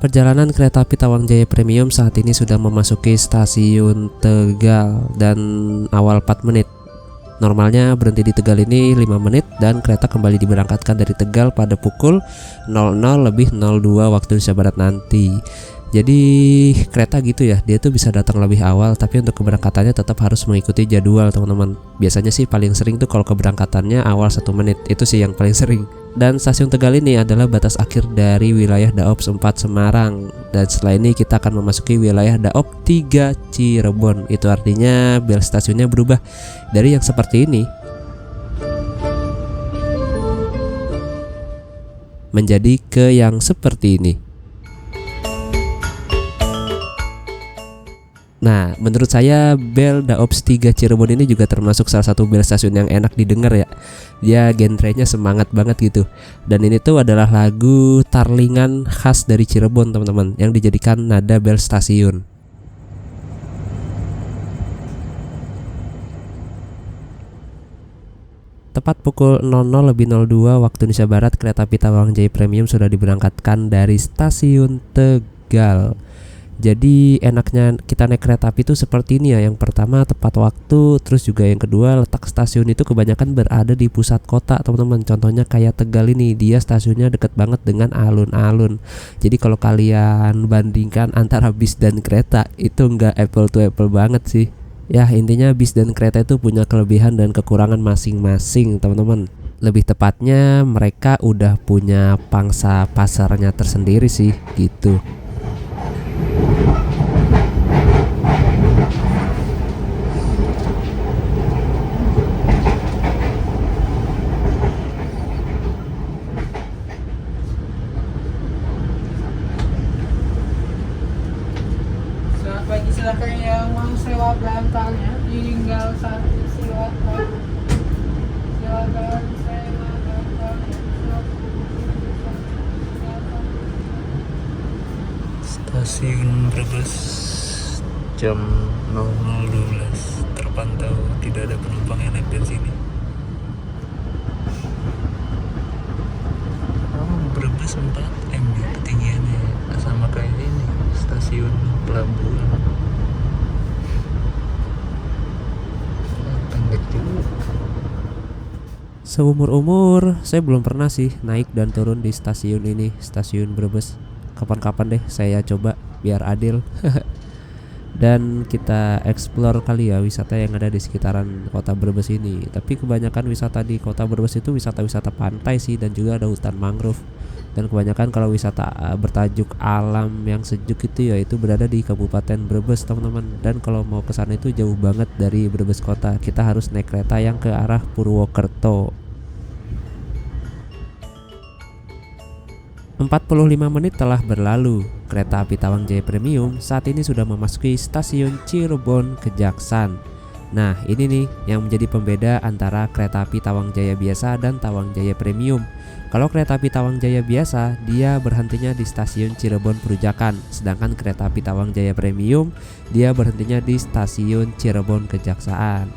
Perjalanan kereta api Tawang Jaya Premium saat ini sudah memasuki stasiun Tegal dan awal 4 menit. Normalnya berhenti di Tegal ini 5 menit dan kereta kembali diberangkatkan dari Tegal pada pukul 00.02 waktu Indonesia Barat nanti. Jadi kereta gitu ya, dia tuh bisa datang lebih awal, tapi untuk keberangkatannya tetap harus mengikuti jadwal teman-teman. Biasanya sih paling sering tuh kalau keberangkatannya awal 1 menit, itu sih yang paling sering. Dan stasiun Tegal ini adalah batas akhir dari wilayah Daop 4 Semarang. Dan setelah ini kita akan memasuki wilayah Daop 3 Cirebon. Itu artinya bel stasiunnya berubah dari yang seperti ini menjadi ke yang seperti ini. Nah, menurut saya bel Daops 3 Cirebon ini juga termasuk salah satu bel stasiun yang enak didengar ya. Dia genrenya semangat banget gitu. Dan ini tuh adalah lagu tarlingan khas dari Cirebon teman-teman, yang dijadikan nada bel stasiun. Tepat pukul 00.02 waktu Indonesia Barat, kereta api Tawang Jaya Premium sudah diberangkatkan dari stasiun Tegal. Jadi enaknya kita naik kereta api itu seperti ini ya. Yang pertama tepat waktu, terus juga yang kedua letak stasiun itu kebanyakan berada di pusat kota teman-teman. Contohnya kayak Tegal ini, dia stasiunnya deket banget dengan alun-alun. Jadi kalau kalian bandingkan antara bis dan kereta, itu nggak apple to apple banget sih. Ya intinya bis dan kereta itu punya kelebihan dan kekurangan masing-masing teman-teman. Lebih tepatnya mereka udah punya pangsa pasarnya tersendiri sih gitu. Selamat pagi, silakan yang mau sewa bantalnya tinggal satu, silakan. Silakan sewa bantalnya. Stasiun Brebes jam 00.12 terpantau tidak ada penumpang yang naik dari sini. Brebes 4M ya ketinggiannya, sama kayak ini stasiun pelabuhan. Pendek juga. Seumur-umur saya belum pernah sih naik dan turun di stasiun ini, stasiun Brebes. Kapan-kapan deh saya coba biar adil. Dan kita explore kali ya wisata yang ada di sekitaran kota Brebes ini. Tapi kebanyakan wisata di kota Brebes itu wisata-wisata pantai sih, dan juga ada hutan mangrove. Dan kebanyakan kalau wisata bertajuk alam yang sejuk itu ya itu berada di Kabupaten Brebes teman-teman. Dan kalau mau ke sana itu jauh banget dari Brebes kota. Kita harus naik kereta yang ke arah Purwokerto. 45 menit telah berlalu. Kereta api Tawang Jaya Premium saat ini sudah memasuki stasiun Cirebon Kejaksan. Nah, ini nih yang menjadi pembeda antara kereta api Tawang Jaya biasa dan Tawang Jaya Premium. Kalau kereta api Tawang Jaya biasa, dia berhentinya di stasiun Cirebon Perujakan, sedangkan kereta api Tawang Jaya Premium, dia berhentinya di stasiun Cirebon Kejaksaan.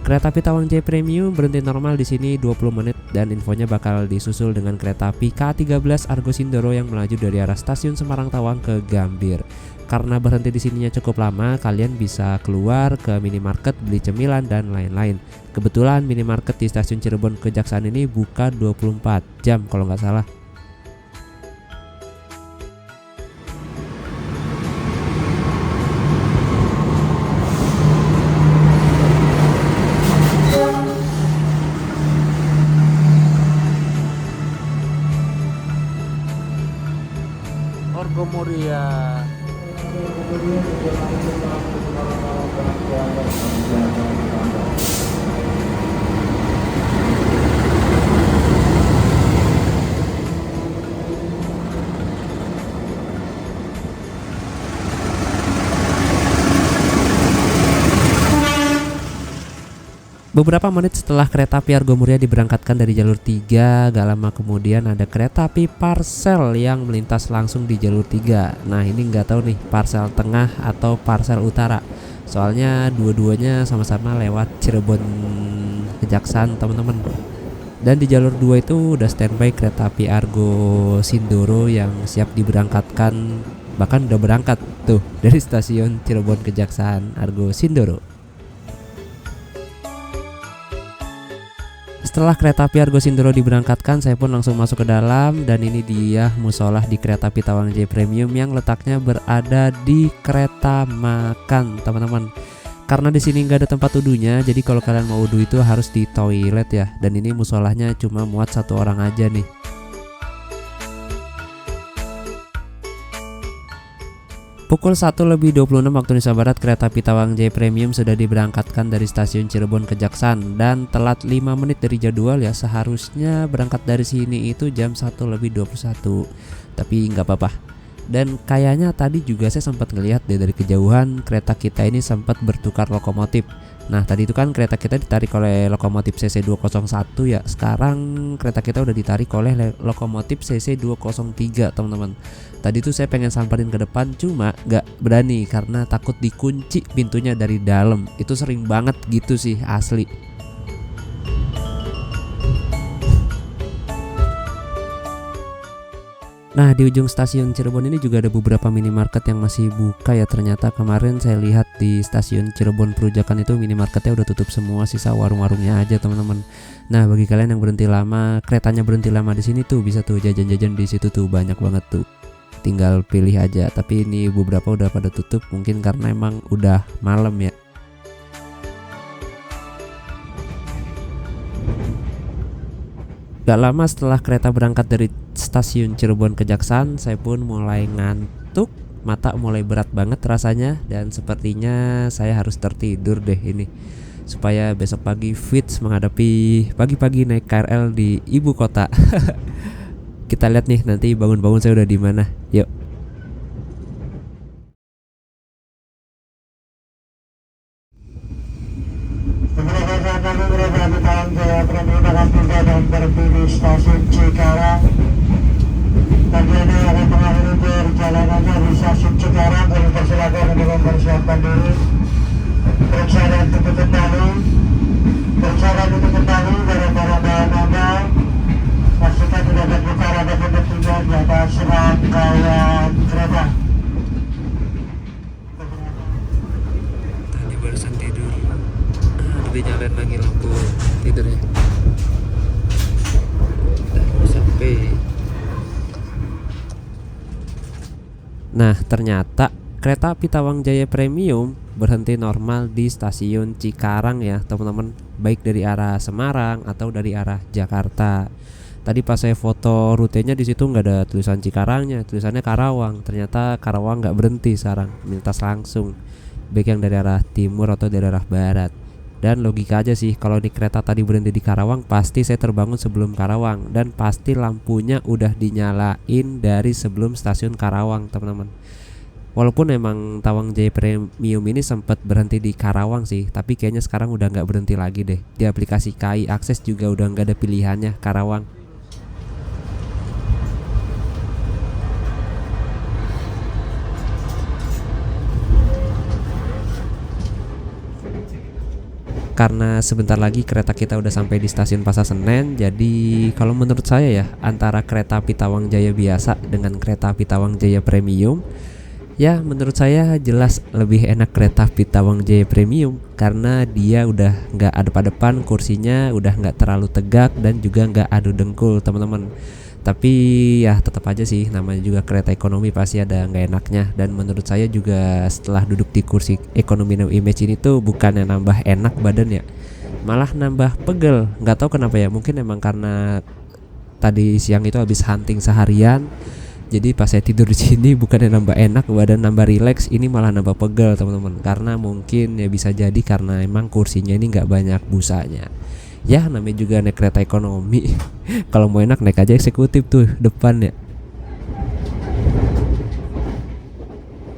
Kereta api Tawang Jaya Premium berhenti normal di sini 20 menit dan infonya bakal disusul dengan kereta api K13 Argo Sindoro yang melaju dari arah stasiun Semarang Tawang ke Gambir. Karena berhenti di sininya cukup lama, kalian bisa keluar ke minimarket beli cemilan dan lain-lain. Kebetulan minimarket di stasiun Cirebon Kejaksaan ini buka 24 jam kalau nggak salah. Argo Muria. Beberapa menit setelah kereta api Argo Muria diberangkatkan dari jalur 3, gak lama kemudian ada kereta api Parsel yang melintas langsung di jalur 3. Nah ini nggak tahu nih Parsel Tengah atau Parsel Utara. Soalnya dua-duanya sama-sama lewat Cirebon Kejaksaan teman-teman. Dan di jalur 2 itu udah standby kereta api Argo Sindoro yang siap diberangkatkan. Bahkan udah berangkat tuh dari stasiun Cirebon Kejaksaan Argo Sindoro. Setelah kereta api Argo Sindoro diberangkatkan, saya pun langsung masuk ke dalam dan ini dia musolah di kereta api Tawang Jaya Premium yang letaknya berada di kereta makan, teman-teman. Karena di sini nggak ada tempat wudhunya, jadi kalau kalian mau wudhu itu harus di toilet ya. Dan ini musolahnya cuma muat 1 orang aja nih. Pukul 1:26 waktu Indonesia Barat, kereta api Tawang Jaya Premium sudah diberangkatkan dari stasiun Cirebon Kejaksaan dan telat 5 menit dari jadwal ya. Seharusnya berangkat dari sini itu jam 1:21, tapi nggak apa-apa. Dan kayaknya tadi juga saya sempat ngelihat deh dari kejauhan kereta kita ini sempat bertukar lokomotif. Nah tadi itu kan kereta kita ditarik oleh lokomotif CC 201 ya. Sekarang kereta kita udah ditarik oleh lokomotif CC 203 teman-teman. Tadi tuh saya pengen samperin ke depan cuma gak berani karena takut dikunci pintunya dari dalam. Itu sering banget gitu sih asli. Nah di ujung stasiun Cirebon ini juga ada beberapa minimarket yang masih buka ya. Ternyata kemarin saya lihat di stasiun Cirebon Perujakan itu minimarketnya udah tutup semua, sisa warung-warungnya aja teman-teman. Nah bagi kalian yang berhenti lama, keretanya berhenti lama di sini tuh bisa tuh jajan-jajan di situ tuh banyak banget tuh. Tinggal pilih aja. Tapi ini beberapa udah pada tutup mungkin karena emang udah malam ya. Gak lama setelah kereta berangkat dari stasiun Cirebon Kejaksaan, saya pun mulai ngantuk, mata mulai berat banget rasanya, dan sepertinya saya harus tertidur deh ini supaya besok pagi fit menghadapi pagi-pagi naik KRL di ibu kota. Kita lihat nih nanti bangun-bangun saya udah di mana. Yuk. Berhenti di stasiun Cikarang. Tadi ini akan mengakhiri perjalanannya di stasiun Cikarang. Kami persilakan untuk mempersiapkan diri. Periksa dan tutup kembali. Periksa dan tutup kembali dari para Anda. Pastikan tidak terbuka ataupun tertinggal di atas rangkaian kereta. Tadi barusan tidur. Lebih nyalain lagi lampu tidurnya. Nah ternyata kereta api Tawang Jaya Premium berhenti normal di stasiun Cikarang ya teman-teman, baik dari arah Semarang atau dari arah Jakarta. Tadi pas saya foto rutenya di situ nggak ada tulisan Cikarangnya, tulisannya Karawang. Ternyata Karawang nggak berhenti sekarang, melintas langsung, baik yang dari arah timur atau dari arah barat. Dan logika aja sih, kalau di kereta tadi berhenti di Karawang, pasti saya terbangun sebelum Karawang. Dan pasti lampunya udah dinyalain dari sebelum stasiun Karawang teman-teman. Walaupun emang Tawang Jaya Premium ini sempat berhenti di Karawang sih, tapi kayaknya sekarang udah nggak berhenti lagi deh. Di aplikasi KAI Akses juga udah nggak ada pilihannya Karawang. karena sebentar lagi kereta kita udah sampai di stasiun Pasar Senen. Jadi kalau menurut saya ya, antara kereta api Tawang Jaya biasa dengan kereta api Tawang Jaya Premium, ya menurut saya jelas lebih enak kereta api Tawang Jaya Premium, karena dia udah nggak adep-adepan, kursinya udah nggak terlalu tegak dan juga nggak adu dengkul teman-teman. Tapi ya tetap aja sih, namanya juga kereta ekonomi pasti ada nggak enaknya. Dan menurut saya juga setelah duduk di kursi ekonomi no image ini tuh bukannya nambah enak badan ya, malah nambah pegel. Nggak tahu kenapa ya, mungkin emang karena tadi siang itu habis hunting seharian. Jadi pas saya tidur di sini bukannya nambah enak badan, nambah rileks, ini malah nambah pegel teman-teman. Karena mungkin ya bisa jadi karena emang kursinya ini nggak banyak busanya. Ya namanya juga naik kereta ekonomi. Kalau mau enak naik aja eksekutif tuh depan ya.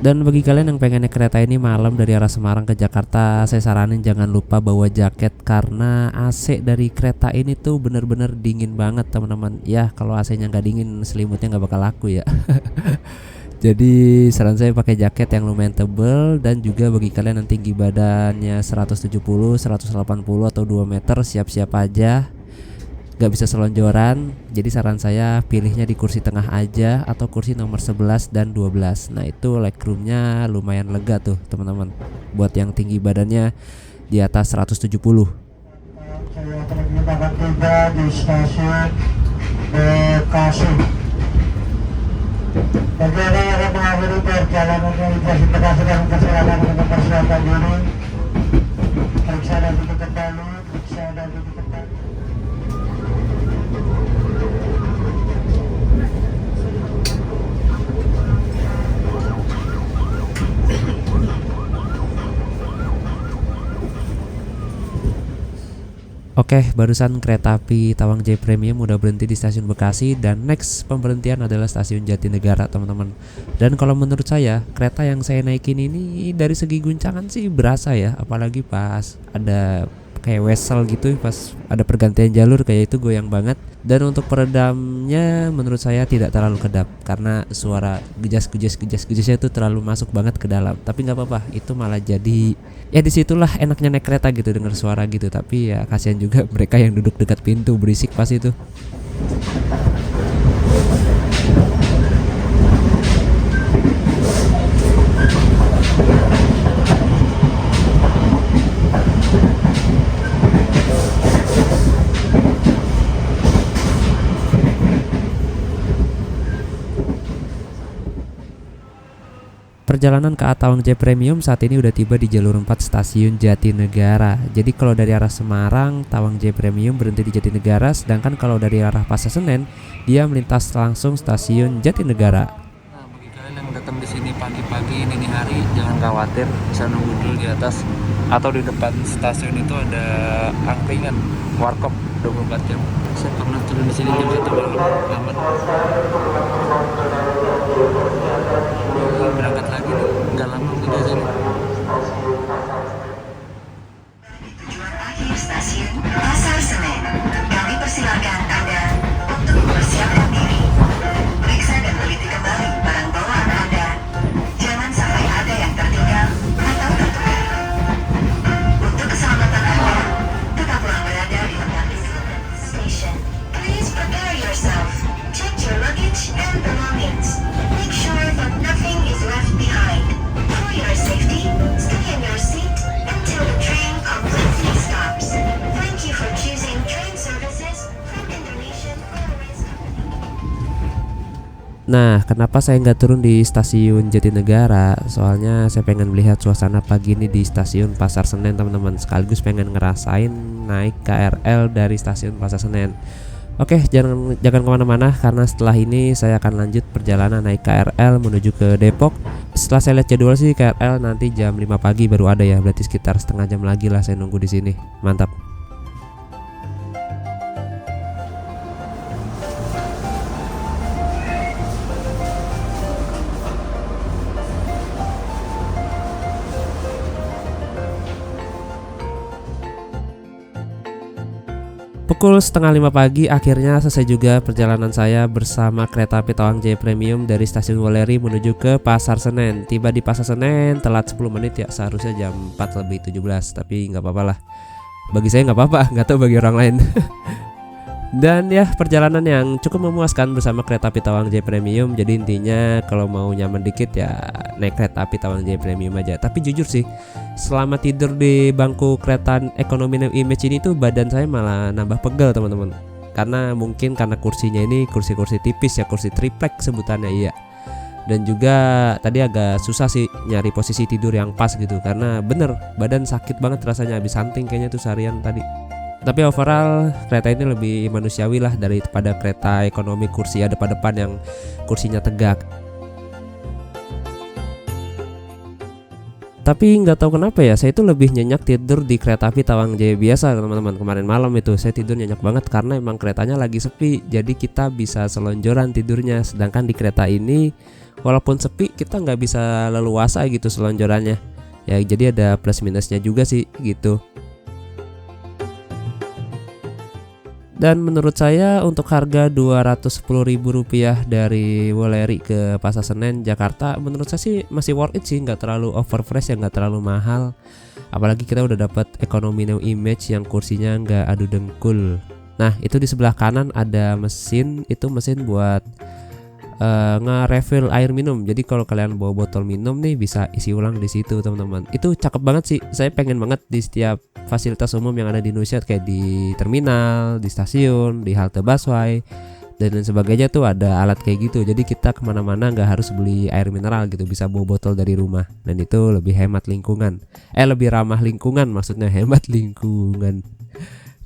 Dan bagi kalian yang pengen naik kereta ini malam dari arah Semarang ke Jakarta, saya saranin jangan lupa bawa jaket, karena AC dari kereta ini tuh bener-bener dingin banget teman-teman. Ya kalau AC-nya nggak dingin, selimutnya nggak bakal laku ya. Jadi saran saya pakai jaket yang lumayan tebel. Dan juga bagi kalian yang tinggi badannya 170, 180 atau 2 meter, siap-siap aja, gak bisa selonjoran. Jadi saran saya pilihnya di kursi tengah aja atau kursi nomor 11 dan 12. Nah itu legroomnya lumayan lega tuh teman-teman, buat yang tinggi badannya di atas 170. Saya akan menyatakan tiba di stasiun Bekasi. Bagi Anda yang akan mengakhiri perjalanan dari stasiun Bekasi dan persilakan untuk mempersiapkan diri. Periksa dan duduk kembali, periksa dan duduk kembali. Oke, barusan kereta api Tawang Jaya Premium udah berhenti di stasiun Bekasi, dan next pemberhentian adalah stasiun Jatinegara teman-teman. Dan kalau menurut saya kereta yang saya naikin ini dari segi guncangan sih berasa ya, apalagi pas ada kayak wesel gitu, pas ada pergantian jalur kayak itu goyang banget. Dan untuk peredamnya menurut saya tidak terlalu kedap, karena suara gejas-gejas itu terlalu masuk banget ke dalam. Tapi nggak apa-apa, itu malah jadi ya disitulah enaknya naik kereta gitu, dengar suara gitu. Tapi ya kasihan juga mereka yang duduk dekat pintu, berisik pas itu. Perjalanan ke Tawang Jaya Premium saat ini udah tiba di jalur 4 stasiun Jatinegara. Jadi kalau dari arah Semarang, Tawang Jaya Premium berhenti di Jatinegara, sedangkan kalau dari arah Pasar Senen, dia melintas langsung stasiun Jatinegara. Nah, bagi kalian yang datang di sini pagi-pagi dini hari, jangan khawatir, bisa nunggu dulu di atas atau di depan stasiun itu ada angkringan warkop 24 jam. Saya pernah turun di sini jam 1 malam, aman. Berangkat lagi nih, nggak lama udah sini. Tujuan akhir stasiun Pasar Senen. Kami persilakan Anda untuk mempersiapkan diri. Periksa dan teliti kembali barang bawaan Anda. Jangan sampai ada yang tertinggal atau tertukar. Untuk keselamatan Anda, tetaplah berada di tempat station. Please prepare yourself. Check your luggage and belongings. Make sure that nothing is left behind. For your safety, stay in your seat until the train completely stops. Thank you for choosing train services from Indonesian Airlines Company. Nah, kenapa saya nggak turun di stasiun Jatinegara? Soalnya saya pengen melihat suasana pagi ini di stasiun Pasar Senen teman-teman. Sekaligus pengen ngerasain naik KRL dari stasiun Pasar Senen. Oke, jangan kemana-mana, karena setelah ini saya akan lanjut perjalanan naik KRL menuju ke Depok. Setelah saya lihat jadwal sih KRL nanti jam 5 pagi baru ada ya, berarti sekitar setengah jam lagi lah saya nunggu di sini. Mantap. Pukul setengah 5 pagi akhirnya selesai juga perjalanan saya bersama kereta api Tawang Jaya Premium dari stasiun Welleri menuju ke Pasar Senen. Tiba di Pasar Senen telat 10 menit ya, seharusnya jam 4 lebih 17, tapi nggak apa-apa lah. Bagi saya nggak apa-apa, nggak tahu bagi orang lain. Dan ya, perjalanan yang cukup memuaskan bersama kereta api Tawang Jaya Premium. Jadi intinya kalau mau nyaman dikit ya naik kereta api Tawang Jaya Premium aja. Tapi jujur sih, selama tidur di bangku kereta ekonomi New Image ini tuh badan saya malah nambah pegel teman-teman. Karena mungkin karena kursinya ini kursi-kursi tipis ya, kursi triplek sebutannya iya. Dan juga tadi agak susah sih nyari posisi tidur yang pas gitu, karena bener badan sakit banget rasanya, habis santing kayaknya tuh seharian tadi. Tapi overall kereta ini lebih manusiawi lah daripada kereta ekonomi kursi ada depan yang kursinya tegak. Tapi nggak tahu kenapa ya, saya itu lebih nyenyak tidur di kereta api Tawang Jaya biasa teman-teman. Kemarin malam itu saya tidur nyenyak banget karena emang keretanya lagi sepi, jadi kita bisa selonjoran tidurnya. Sedangkan di kereta ini walaupun sepi kita nggak bisa leluasa gitu selonjorannya. Ya jadi ada plus minusnya juga sih gitu. Dan menurut saya untuk harga Rp210.000 dari Wuleri ke Pasar Senen Jakarta, menurut saya sih masih worth it sih, nggak terlalu overpriced ya, nggak terlalu mahal. Apalagi kita udah dapat ekonomi New Image yang kursinya nggak adu dengkul. Nah itu di sebelah kanan ada mesin, itu mesin buat nge-refill air minum. Jadi kalau kalian bawa botol minum nih bisa isi ulang di situ teman-teman. Itu cakep banget sih. Saya pengen banget di setiap fasilitas umum yang ada di Indonesia, kayak di terminal, di stasiun, di halte busway dan lain sebagainya tuh ada alat kayak gitu. Jadi kita kemana-mana nggak harus beli air mineral gitu, bisa bawa botol dari rumah. Dan itu lebih hemat lingkungan. Lebih ramah lingkungan, maksudnya hemat lingkungan.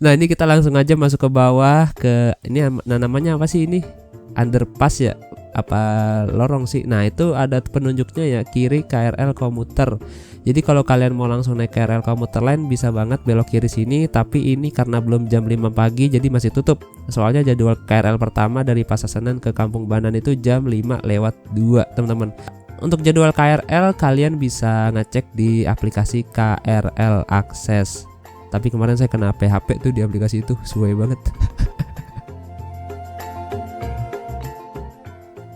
Nah ini kita langsung aja masuk ke bawah ke ini namanya apa sih ini? Underpass ya, apa lorong sih. Nah itu ada penunjuknya ya, kiri KRL komuter. Jadi kalau kalian mau langsung naik KRL komuter lain bisa banget belok kiri sini. Tapi ini karena belum jam 5 pagi jadi masih tutup. Soalnya jadwal KRL pertama dari Pasar Senen ke Kampung Banan itu jam 5:02 teman-teman. Untuk jadwal KRL kalian bisa ngecek di aplikasi KRL Akses. Tapi kemarin saya kena PHP tuh di aplikasi itu, suwe banget.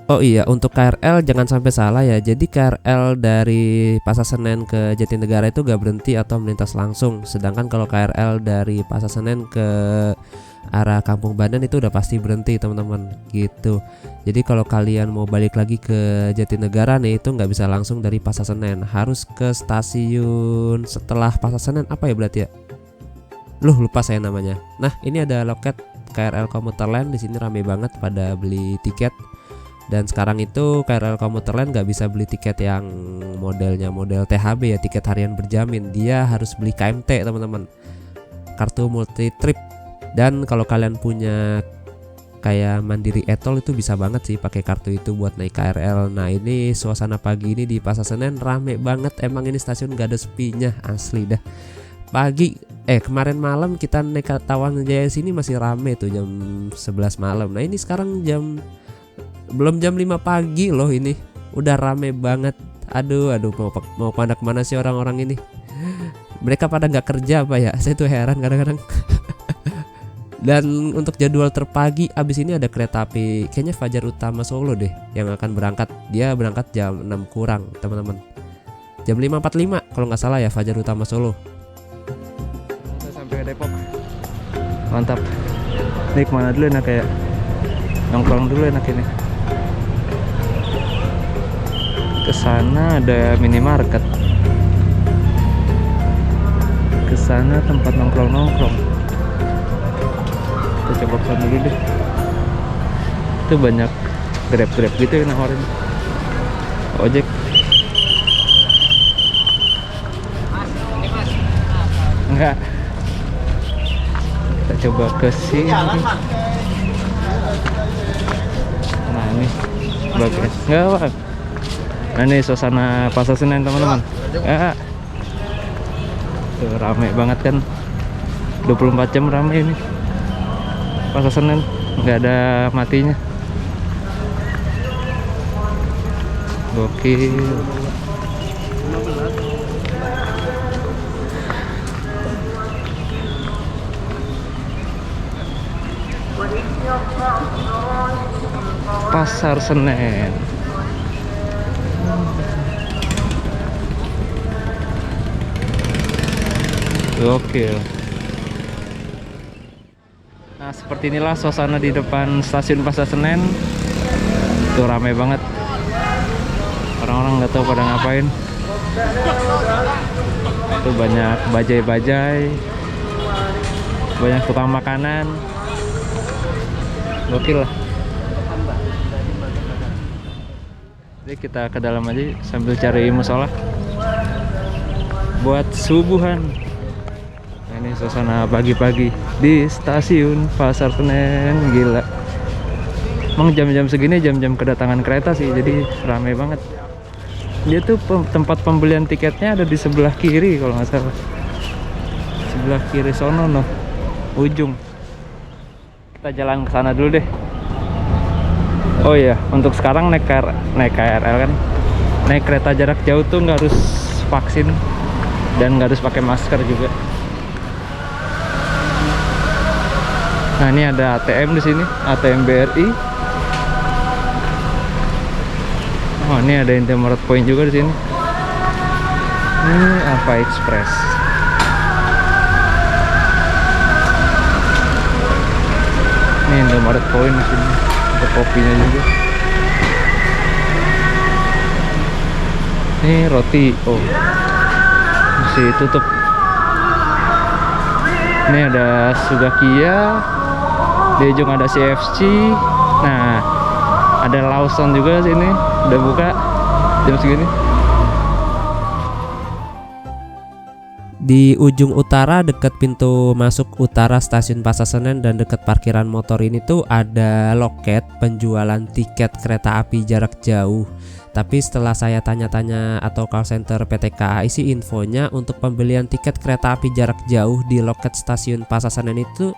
Oh iya, untuk KRL jangan sampai salah ya. Jadi KRL dari Pasar Senen ke Jatinegara itu gak berhenti atau melintas langsung. Sedangkan kalau KRL dari Pasar Senen ke arah Kampung Banan itu udah pasti berhenti teman-teman gitu. Jadi kalau kalian mau balik lagi ke Jatinegara nih, itu nggak bisa langsung dari Pasar Senen, harus ke stasiun setelah Pasar Senen, apa ya berarti ya? Lupa saya namanya. Nah ini ada loket KRL komuter lain, di sini rame banget pada beli tiket. Dan sekarang itu KRL komuter lain nggak bisa beli tiket yang modelnya model THB ya, tiket harian berjamin. Dia harus beli KMT teman-teman, kartu multi trip. Dan kalau kalian punya kayak Mandiri Etol itu bisa banget sih pakai kartu itu buat naik KRL. Nah ini suasana pagi ini di Pasar Senen rame banget. Emang ini stasiun gak ada sepinya, asli dah. Pagi kemarin malam kita naik Tawang Jaya sini masih rame tuh jam 11 malam. Nah ini sekarang belum jam 5 pagi loh, ini udah rame banget. Aduh mau pada kemana sih orang-orang ini? Mereka pada nggak kerja apa ya? Saya tuh heran kadang-kadang. Dan untuk jadwal terpagi abis ini ada kereta api kayaknya Fajar Utama Solo deh yang akan berangkat. Dia berangkat jam 6 kurang teman-teman, jam 5.45 kalau nggak salah ya, Fajar Utama Solo. Saya sampai Depok, mantap. Ini kemana dulu enak kayak nongkrong dulu enak ini. Kesana ada minimarket, kesana tempat nongkrong. Kita coba kesana dulu deh. Itu banyak grab gitu yang nawarin ojek. Enggak, kita coba ke sini. Nah ini bagus, enggak apa. Nah ini suasana Pasar Senen teman-teman. Tuh rame banget kan, 24 jam rame ini Pasar Senen, nggak ada matinya. Gokil. Pasar Senen. Gokil. seperti inilah suasana di depan stasiun Pasar Senen. Tuh ramai banget. Orang-orang nggak tahu pada ngapain. Tuh banyak bajai-bajai, banyak tukang makanan. Gokil lah. Jadi kita ke dalam aja sambil cari musola buat subuhan. Nah, ini suasana pagi-pagi di stasiun Pasar Senen. Gila. Emang jam-jam segini jam-jam kedatangan kereta sih, jadi ramai banget. Dia tuh tempat pembelian tiketnya ada di sebelah kiri kalau nggak salah. Sebelah kiri sono noh, ujung. Kita jalan ke sana dulu deh. Oh iya, untuk sekarang naik KRL kan, naik kereta jarak jauh tuh nggak harus vaksin dan nggak harus pakai masker juga. Nah ini ada ATM di sini, ATM BRI. Oh ini ada Indomaret Point juga di sini. Ini Ava Express. Ini Indomaret Point di sini. Ada kopinya juga. Ini roti. Oh masih tutup. Ini ada Sugakia. Di ujung ada CFC. Nah ada Lawson juga sini. Udah buka jam segini. Di ujung utara dekat pintu masuk utara stasiun Pasar Senen dan dekat parkiran motor ini tuh ada loket penjualan tiket kereta api jarak jauh. Tapi setelah saya tanya-tanya atau call center PT KAI sih infonya untuk pembelian tiket kereta api jarak jauh di loket stasiun Pasar Senen itu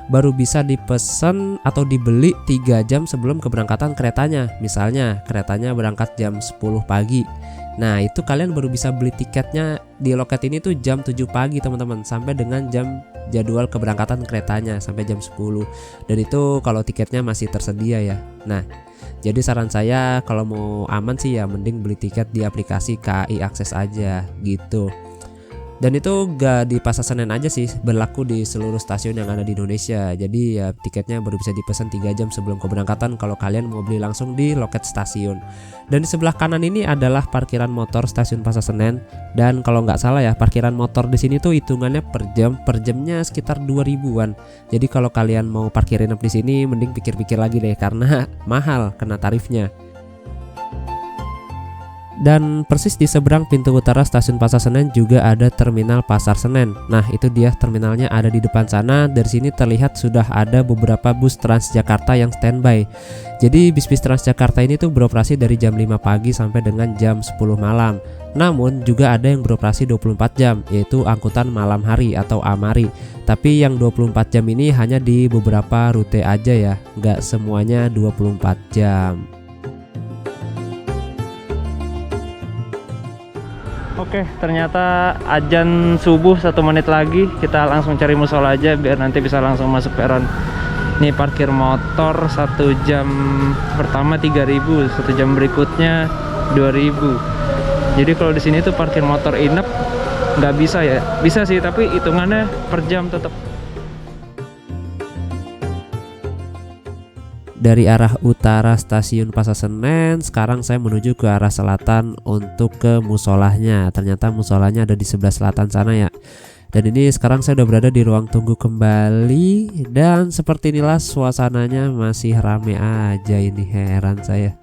baru bisa dipesan atau dibeli 3 jam sebelum keberangkatan keretanya. Misalnya keretanya berangkat jam 10 pagi. Nah itu kalian baru bisa beli tiketnya di loket ini tuh jam 7 pagi teman-teman, sampai dengan jam jadwal keberangkatan keretanya sampai jam 10. Dan itu kalau tiketnya masih tersedia ya. Nah jadi saran saya kalau mau aman sih ya mending beli tiket di aplikasi KAI Akses aja gitu. Dan itu gak di Pasar Senen aja sih, berlaku di seluruh stasiun yang ada di Indonesia. Jadi ya tiketnya baru bisa dipesan 3 jam sebelum keberangkatan kalau kalian mau beli langsung di loket stasiun. Dan di sebelah kanan ini adalah parkiran motor stasiun Pasar Senen. Dan kalau nggak salah ya parkiran motor di sini tuh hitungannya per jamnya sekitar 2000-an. Jadi kalau kalian mau parkirin di sini mending pikir-pikir lagi deh karena mahal kena tarifnya. Dan persis di seberang pintu utara stasiun Pasar Senen juga ada terminal Pasar Senen. Nah itu dia terminalnya ada di depan sana. Dari sini terlihat sudah ada beberapa bus Transjakarta yang standby. Jadi bis-bis Transjakarta ini tuh beroperasi dari jam 5 pagi sampai dengan jam 10 malam. Namun juga ada yang beroperasi 24 jam, yaitu angkutan malam hari atau AMARI. Tapi yang 24 jam ini hanya di beberapa rute aja ya, nggak semuanya 24 jam. Oke, ternyata azan subuh 1 menit lagi. Kita langsung cari musola aja biar nanti bisa langsung masuk peron. Ini parkir motor 1 jam pertama 3.000, 1 jam berikutnya 2.000. Jadi kalau di sini tuh parkir motor inap nggak bisa ya? Bisa sih, tapi hitungannya per jam tetap. Dari arah utara stasiun Pasar Senen, sekarang saya menuju ke arah selatan untuk ke musolahnya. Ternyata musolahnya ada di sebelah selatan sana ya. Dan ini sekarang saya udah berada di ruang tunggu kembali. Dan seperti inilah suasananya, masih rame aja ini, heran saya.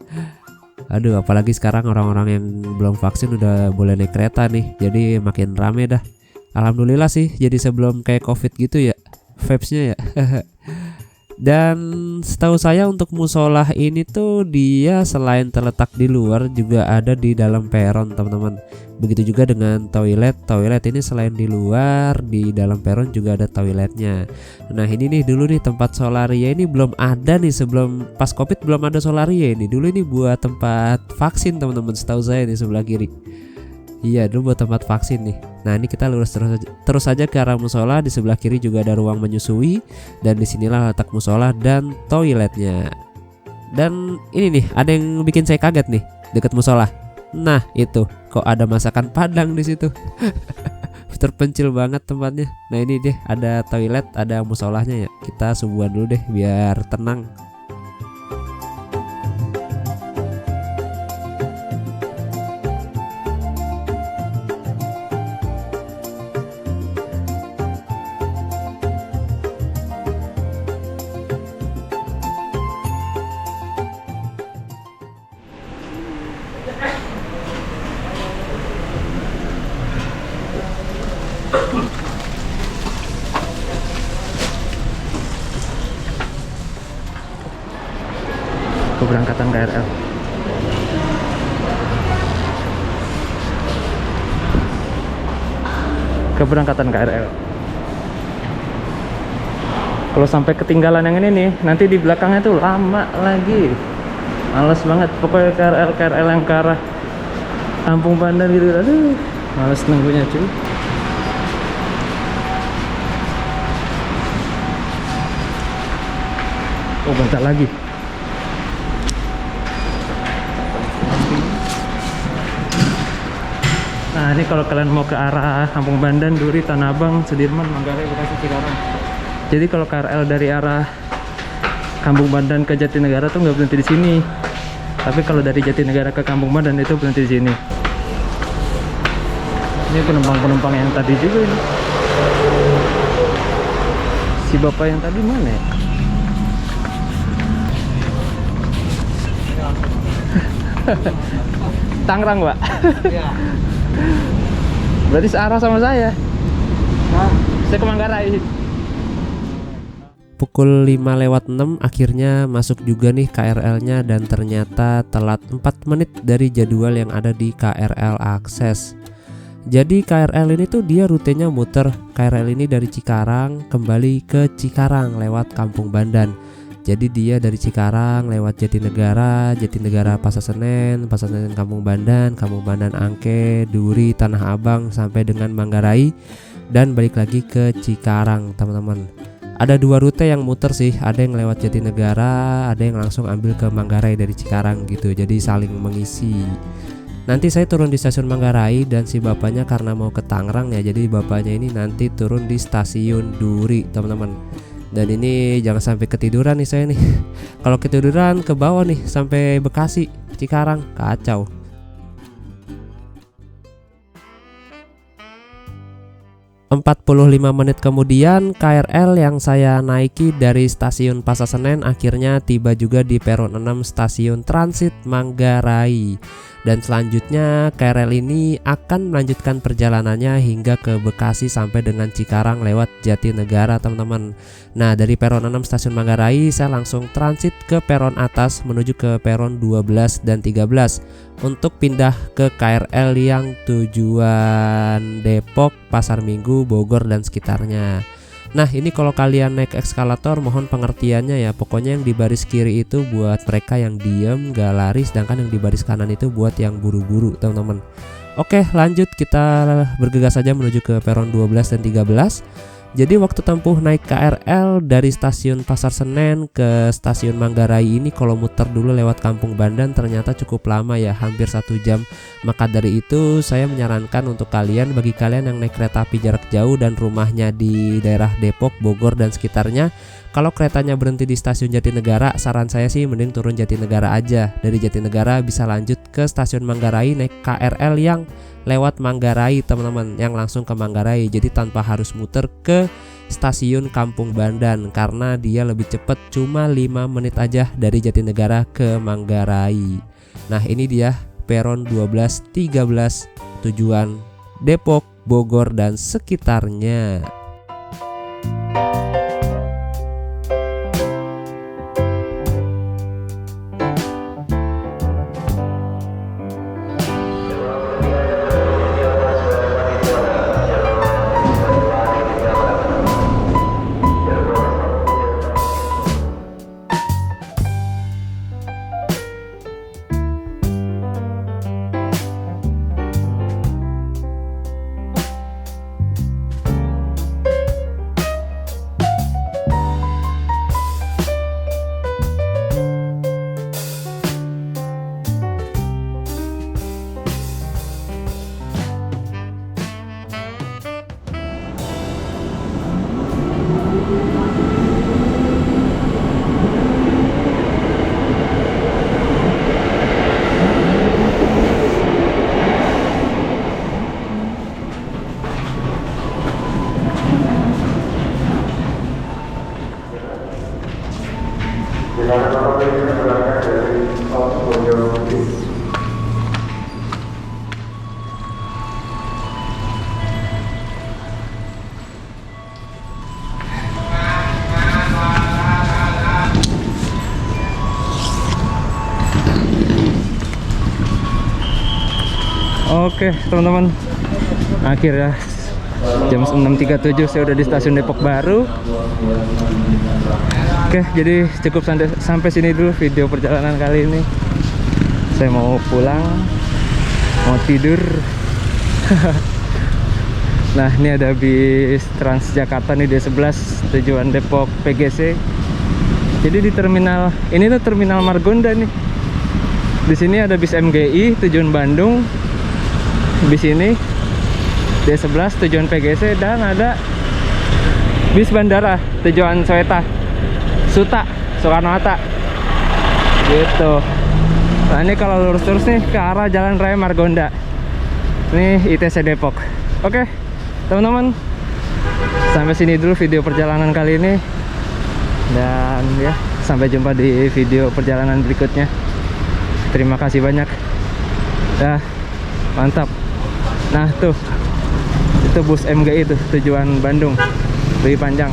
Aduh, apalagi sekarang orang-orang yang belum vaksin udah boleh naik kereta nih. Jadi makin rame dah. Alhamdulillah sih, jadi sebelum kayak COVID gitu ya vibes-nya ya. Dan setahu saya untuk musolah ini tuh dia selain terletak di luar juga ada di dalam peron teman-teman. Begitu juga dengan toilet ini selain di luar, di dalam peron juga ada toiletnya. Nah ini nih dulu nih tempat solaria ini belum ada nih, sebelum pas COVID belum ada solaria ini. Dulu ini buat tempat vaksin teman-teman, setahu saya di sebelah kiri. Iya dulu buat tempat vaksin nih. Nah ini kita lurus terus saja ke arah musola. Di sebelah kiri juga ada ruang menyusui. Dan disinilah letak musola dan toiletnya. Dan ini nih ada yang bikin saya kaget nih dekat musola. Nah itu kok ada masakan Padang di situ. terpencil banget tempatnya. Nah ini deh ada toilet, ada musolahnya ya. Kita subuhan dulu deh biar tenang. Keberangkatan KRL. Keberangkatan KRL. Kalau sampai ketinggalan yang ini nih, nanti di belakangnya tuh lama lagi. Males banget. Pokoknya KRL yang ke arah Kampung Bandan gitu. Aduh, males nunggunya cuy. Oh, bentar lagi. Nah ini kalau kalian mau ke arah Kampung Bandan, Duri, Tanah Abang, Sudirman, Manggarai, Bekasi, Cikarang. Jadi kalau KRL dari arah Kampung Bandan ke Jatinegara tuh nggak berhenti di sini. Tapi kalau dari Jatinegara ke Kampung Bandan itu berhenti di sini. Ini penumpang-penumpang yang tadi juga ini. Si bapak yang tadi mana ya? Tangerang, Pak. Iya. Berarti searah sama saya. Saya ke Manggarai. Pukul 5:06 akhirnya masuk juga nih KRL-nya dan ternyata telat 4 menit dari jadwal yang ada di KRL Akses. Jadi KRL ini tuh dia rutenya muter. KRL ini dari Cikarang kembali ke Cikarang lewat Kampung Bandan. Jadi dia dari Cikarang lewat Jatinegara, Jatinegara Pasar Senen, Pasar Senen Kampung Bandan, Kampung Bandan Angke, Duri, Tanah Abang sampai dengan Manggarai dan balik lagi ke Cikarang, teman-teman. Ada 2 rute yang muter sih, ada yang lewat Jatinegara, ada yang langsung ambil ke Manggarai dari Cikarang gitu. Jadi saling mengisi. Nanti saya turun di stasiun Manggarai dan si bapaknya karena mau ke Tangerang ya, jadi bapaknya ini nanti turun di stasiun Duri, teman-teman. Dan ini jangan sampai ketiduran nih saya nih. Kalau ketiduran ke bawah nih sampai Bekasi, Cikarang, kacau. ...45 menit kemudian KRL yang saya naiki dari stasiun Pasar Senen akhirnya tiba juga di peron 6 stasiun transit Manggarai. Dan selanjutnya KRL ini akan melanjutkan perjalanannya hingga ke Bekasi sampai dengan Cikarang lewat Jatinegara, teman-teman. Nah dari peron 6 stasiun Manggarai saya langsung transit ke peron atas menuju ke peron 12 dan 13 untuk pindah ke KRL yang tujuan Depok, Pasar Minggu, Bogor dan sekitarnya. Nah ini kalau kalian naik eskalator mohon pengertiannya ya. Pokoknya yang di baris kiri itu buat mereka yang diem gak lari, sedangkan yang di baris kanan itu buat yang buru-buru, teman-teman. Oke lanjut, kita bergegas saja menuju ke peron 12 dan 13. Jadi waktu tempuh naik KRL dari stasiun Pasar Senen ke stasiun Manggarai ini kalau muter dulu lewat Kampung Bandan ternyata cukup lama ya, hampir 1 jam. Maka dari itu saya menyarankan untuk kalian, bagi kalian yang naik kereta api jarak jauh dan rumahnya di daerah Depok, Bogor dan sekitarnya, kalau keretanya berhenti di stasiun Jatinegara, saran saya sih mending turun Jatinegara aja. Dari Jatinegara bisa lanjut ke stasiun Manggarai naik KRL yang lewat Manggarai, teman-teman, yang langsung ke Manggarai. Jadi tanpa harus muter ke stasiun Kampung Bandan karena dia lebih cepat, cuma 5 menit aja dari Jatinegara ke Manggarai. Nah ini dia peron 12, 13 tujuan Depok, Bogor dan sekitarnya. Oke teman-teman, akhirnya jam 6.37 saya udah di stasiun Depok Baru. Oke, jadi cukup sampai sini dulu video perjalanan kali ini. Saya mau pulang, mau tidur. Nah, ini ada bis Transjakarta nih D11 tujuan Depok PGC. Jadi di terminal ini tuh terminal Margonda nih. Di sini ada bis MGI tujuan Bandung. Bis ini D11 tujuan PGC, dan ada bis bandara tujuan Suta, Soekarno-Hatta gitu. Nah ini kalau lurus terus nih ke arah Jalan Raya Margonda, ini ITC Depok. Oke teman-teman, sampai sini dulu video perjalanan kali ini, dan ya sampai jumpa di video perjalanan berikutnya. Terima kasih banyak. Dah, mantap. Nah tuh, itu bus MGI itu tujuan Bandung, lebih panjang.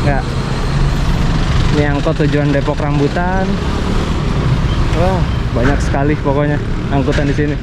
Enggak, ini angkot tujuan Depok Rambutan. Wah, banyak sekali pokoknya angkutan di sini.